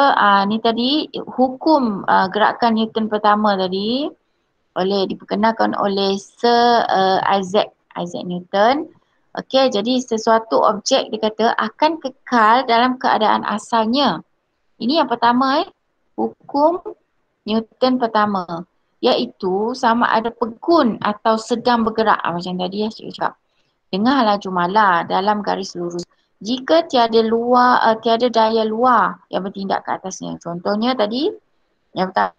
ni tadi hukum gerakan Newton pertama tadi diperkenalkan oleh Sir Isaac Newton. Okey, jadi sesuatu objek dia kata akan kekal dalam keadaan asalnya. Ini yang pertama hukum Newton pertama, iaitu sama ada pegun atau sedang bergerak. Macam tadi cikgu cakap. Dengan laju mala dalam garis lurus. Jika tiada daya luar yang bertindak ke atasnya. Contohnya tadi yang pertama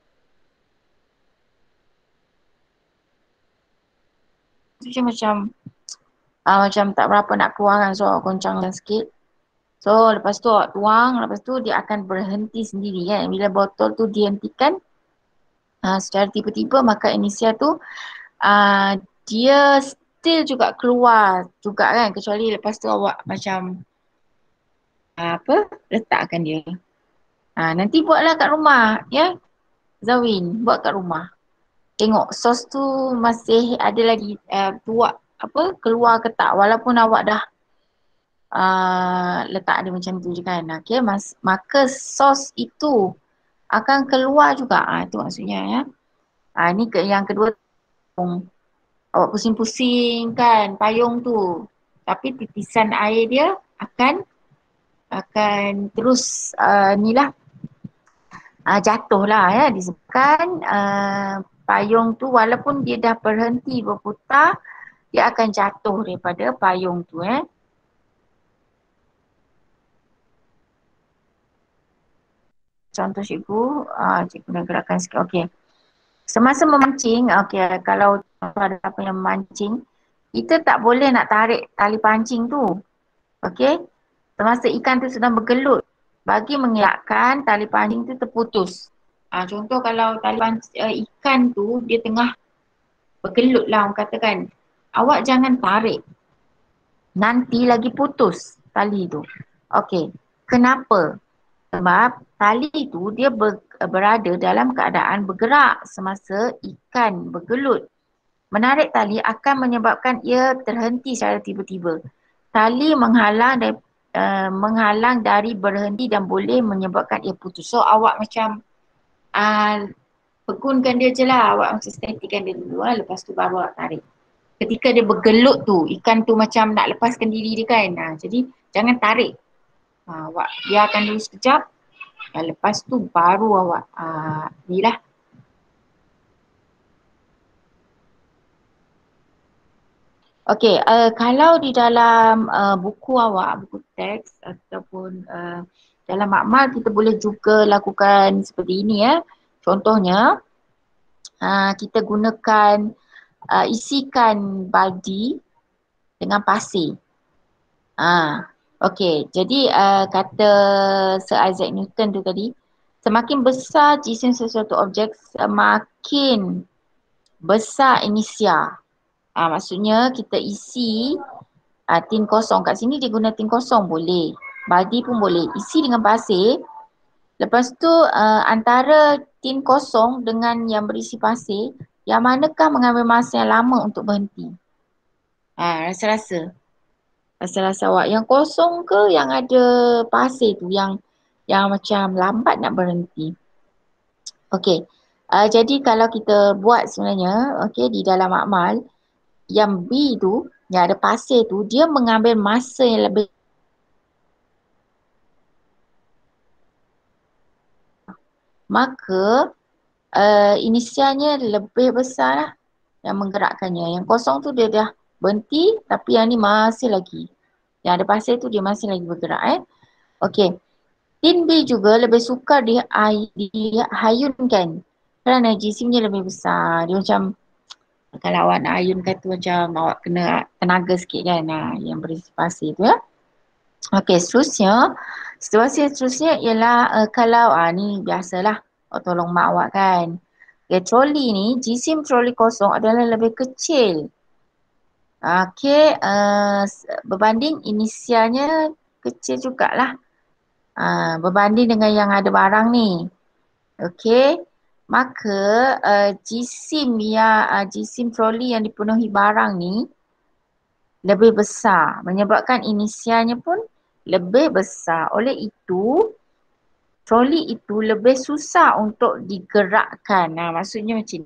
macam tak berapa nak keluarkan, so awak goncangkan sikit. So lepas tu awak tuang, lepas tu dia akan berhenti sendiri kan. Bila botol tu dihentikan secara tiba-tiba, maka inisia tu dia still juga keluar juga kan, kecuali lepas tu awak macam letakkan dia. Nanti buatlah kat rumah ya, Zawin, buat kat rumah. Tengok sos tu masih ada lagi buat keluar ke tak, walaupun awak dah letak dia macam tu je kan. Okay, maka sos itu akan keluar juga. Itu maksudnya ya. Ni yang kedua, awak pusing-pusing kan payung tu, tapi titisan air dia akan terus jatuh lah ya, disebabkan payung tu walaupun dia dah berhenti berputar, dia akan jatuh daripada payung tu Contoh cikgu nak gerakkan sikit. Okey. Semasa memancing, kalau ada apa yang memancing, kita tak boleh nak tarik tali pancing tu. Okey. Semasa ikan tu sedang bergelut, bagi mengelakkan tali pancing tu terputus. Contoh kalau tali pancing ikan tu dia tengah bergelut lah orang katakan, awak jangan tarik. Nanti lagi putus tali tu. Okey. Kenapa? Sebab tali tu dia berada dalam keadaan bergerak semasa ikan bergelut. Menarik tali akan menyebabkan ia terhenti secara tiba-tiba. Tali menghalang dari berhenti dan boleh menyebabkan ia putus. So awak macam pegunkan dia je lah. Awak macam statikkan dia dulu lepas tu baru awak tarik. Ketika dia bergelut tu, ikan tu macam nak lepaskan diri dia kan. Jadi jangan tarik. Awak biarkan dulu sekejap. Lepas tu baru awak ni lah. Okey, kalau di dalam buku awak, buku teks ataupun Dalam makmal kita boleh juga lakukan seperti ini ya. Contohnya, kita gunakan, isikan baldi dengan pasir. Okey, jadi kata Sir Isaac Newton tu tadi, semakin besar jisim sesuatu objek, semakin besar inisia. Maksudnya kita isi tin kosong. Kat sini dia guna tin kosong boleh. Baldi pun boleh. Isi dengan pasir. Lepas tu antara tin kosong dengan yang berisi pasir, yang manakah mengambil masa yang lama untuk berhenti? Rasa-rasa. Rasa-rasa awak yang kosong ke yang ada pasir tu, yang macam lambat nak berhenti. Okey. Jadi kalau kita buat sebenarnya, okey, di dalam makmal, yang B tu, yang ada pasir tu, dia mengambil masa yang lebih, maka inisialnya lebih besar lah yang menggerakkannya. Yang kosong tu dia dah berhenti, tapi yang ni masih lagi. Yang ada pasir tu dia masih lagi bergerak. Okey. Tin B juga lebih sukar dihayunkan kerana jisimnya lebih besar. Dia macam, kalau awak nak hayunkan tu macam awak kena tenaga sikit kan, yang berisi pasir tu ya. Okey, seterusnya, situasi seterusnya ialah kalau ni biasalah, tolong mak awak kan. Okay, troli ni, jisim troli kosong adalah lebih kecil. Okey, berbanding inisialnya kecil jugalah. Berbanding dengan yang ada barang ni. Okey, maka jisim troli yang dipenuhi barang ni lebih besar, menyebabkan inisialnya pun lebih besar. Oleh itu, troli itu lebih susah untuk digerakkan. Maksudnya macam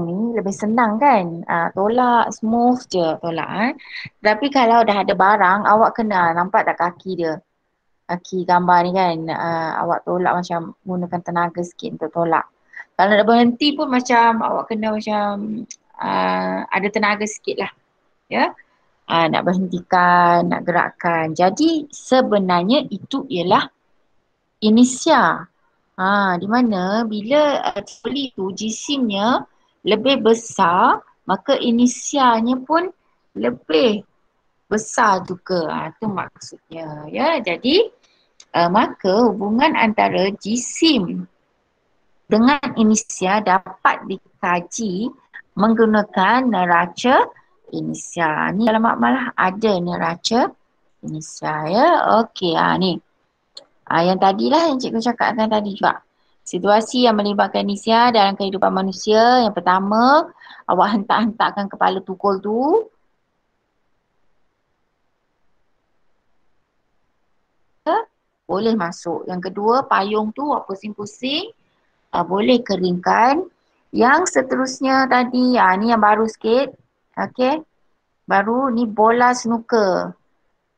ni lebih senang kan, tolak smooth je tolak. Tapi kalau dah ada barang, awak kena nampak tak kaki dia, kaki gambar ni kan, awak tolak macam menggunakan tenaga sikit untuk tolak. Kalau nak berhenti pun macam awak kena macam ada tenaga sikit lah ya, nak berhentikan, nak gerakkan. Jadi sebenarnya itu ialah inisia. Di mana bila troli tu jisimnya lebih besar, maka inisianya pun lebih besar juga. Itu maksudnya ya. Jadi maka hubungan antara jisim dengan inisia dapat dikaji menggunakan neraca inisia. Ni dalam makmal ada neraca inisia ya. Okey, ni. Yang tadilah yang cikgu cakapkan tadi juga. Situasi yang melibatkan inisia dalam kehidupan manusia. Yang pertama, awak hentak-hentakkan kepala tukul tu. Boleh masuk. Yang kedua, payung tu awak pusing-pusing, boleh keringkan. Yang seterusnya tadi, ni yang baru sikit. Okey. Baru ni bola snooker.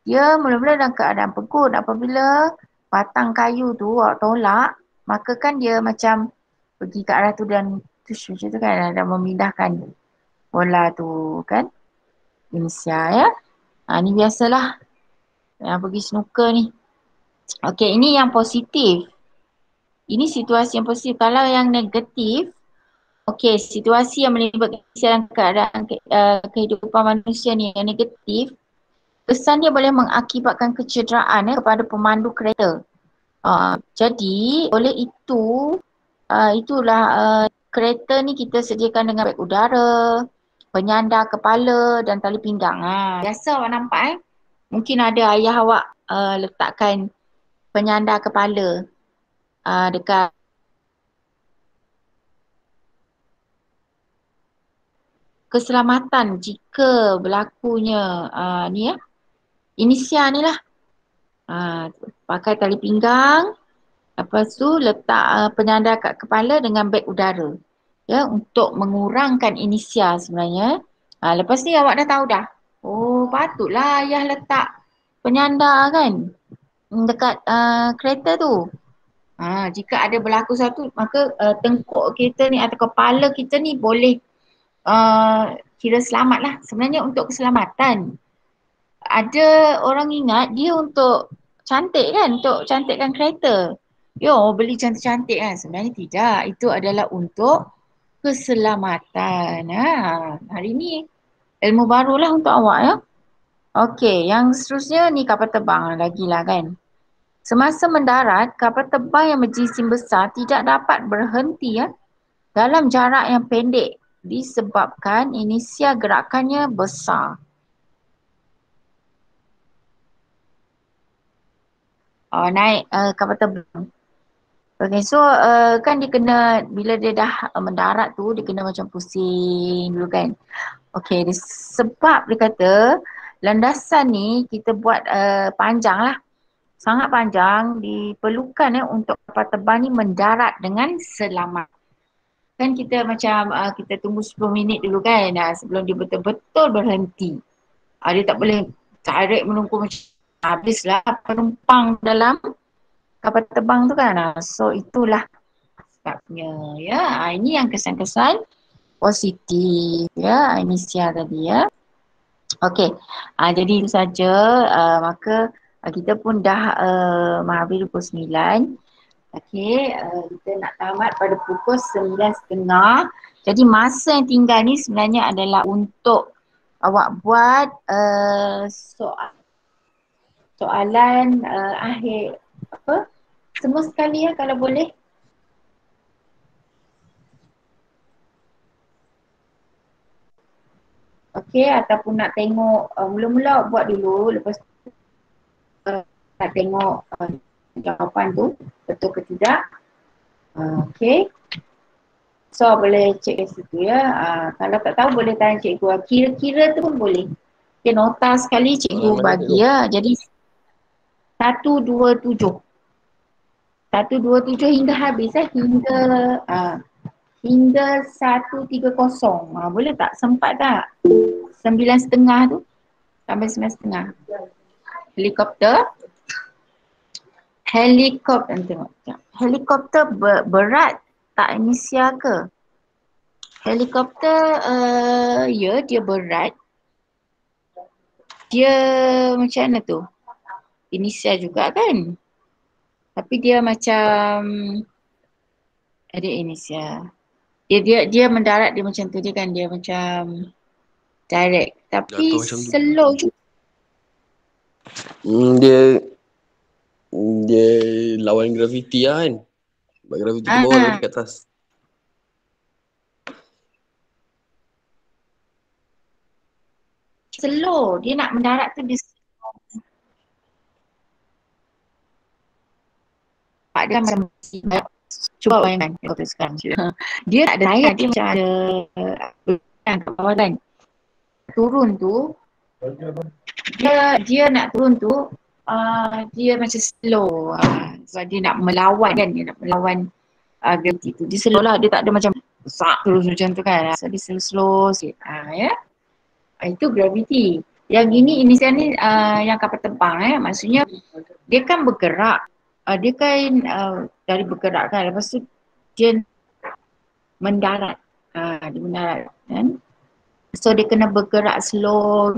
Dia mula-mula dalam keadaan pegut. Apabila batang kayu tu awak tolak, maka kan dia macam pergi ke arah tu dan tush macam tu kan, dan memindahkan bola tu kan. Inisia ya. Ni biasalah yang pergi snooker ni. Okey, ini yang positif. Ini situasi yang positif. Kalau yang negatif, okey, situasi yang melibatkan dalam keadaan kehidupan manusia ni yang negatif, kesan dia boleh mengakibatkan kecederaan kepada pemandu kereta. Jadi oleh itu, itulah kereta ni kita sediakan dengan beg udara, penyandar kepala dan tali pinggang. Biasa awak nampak mungkin ada ayah awak letakkan penyandar kepala dekat keselamatan jika berlakunya ni ya, inisia ni lah. Pakai tali pinggang, lepas tu letak penyandar kat kepala dengan beg udara ya, untuk mengurangkan inisia sebenarnya. Lepas ni awak dah tahu dah, oh patutlah ayah letak penyandar kan dekat kereta tu. Jika ada berlaku satu, maka tengkuk kita ni atau kepala kita ni boleh kira selamat lah. Sebenarnya untuk keselamatan ada orang ingat dia untuk cantik kan, untuk cantikkan kereta. Yo, beli cantik-cantik kan. Sebenarnya tidak. Itu adalah untuk keselamatan. Hari ni ilmu barulah untuk awak ya. Okey, yang seterusnya ni kapal terbang lagi lah kan. Semasa mendarat, kapal terbang yang berjisim besar tidak dapat berhenti ya dalam jarak yang pendek disebabkan inersia gerakannya besar. Naik kapal terbang. Okay, so kan dia kena, bila dia dah mendarat tu, dia kena macam pusing dulu kan. Okay, sebab dia kata landasan ni kita buat panjang lah. Sangat panjang, diperlukan untuk kapal terbang ni mendarat dengan selamat. Kan kita macam kita tunggu 10 minit dulu kan sebelum dia betul-betul berhenti. Dia tak boleh direct menunggu macam habislah penumpang dalam kapal terbang tu kan. So itulah sebabnya ya. Ini yang kesan-kesan positif ya, inisial tadi ya. Okey. Jadi itu saja, maka kita pun dah menghabis pukul 9. Okey, kita nak tamat pada pukul 9.30. Jadi masa yang tinggal ni sebenarnya adalah untuk awak buat soalan akhir apa? Semua sekali ya kalau boleh. Okey, ataupun nak tengok mula-mula buat dulu, lepas tu nak tengok jawapan tu betul ke tidak. Okey. So boleh cek kat situ ya. Kalau tak tahu boleh tanya cikgu. Kira-kira tu pun boleh. Okay, nota sekali cikgu bagi ya. Jadi 127. 127 hingga habis hingga 130. Boleh tak? Sempat tak? 9.30 tu sampai 9.30. Helikopter tengok. Helikopter berat tak inisia ke? Helikopter ya dia berat. Dia macam mana tu? Inisia juga kan? Tapi dia macam ada inisia. Dia mendarat dia macam tu dia kan, dia macam direct tapi slow juga. Dia lawan graviti lah kan. Sebab graviti ke bawah, graviti ke atas. Slow, dia nak mendarat tu dia slow. Dia macam cuba bayangkan helikopter sekarang. Dia tak ada layar, dia macam ada kat bawah kan. Turun tu dia nak turun tu dia macam slow sebab dia nak melawan kan, dia nak melawan graviti tu. Dia slow lah, dia tak ada macam besar terus macam tu kan. So dia slow sikit ya. Itu graviti. Yang ini sekarang ni yang kapal terbang maksudnya dia kan bergerak. Dia kan dari bergerak kan, lepas tu dia mendarat. Dia mendarat kan. So dia kena bergerak slow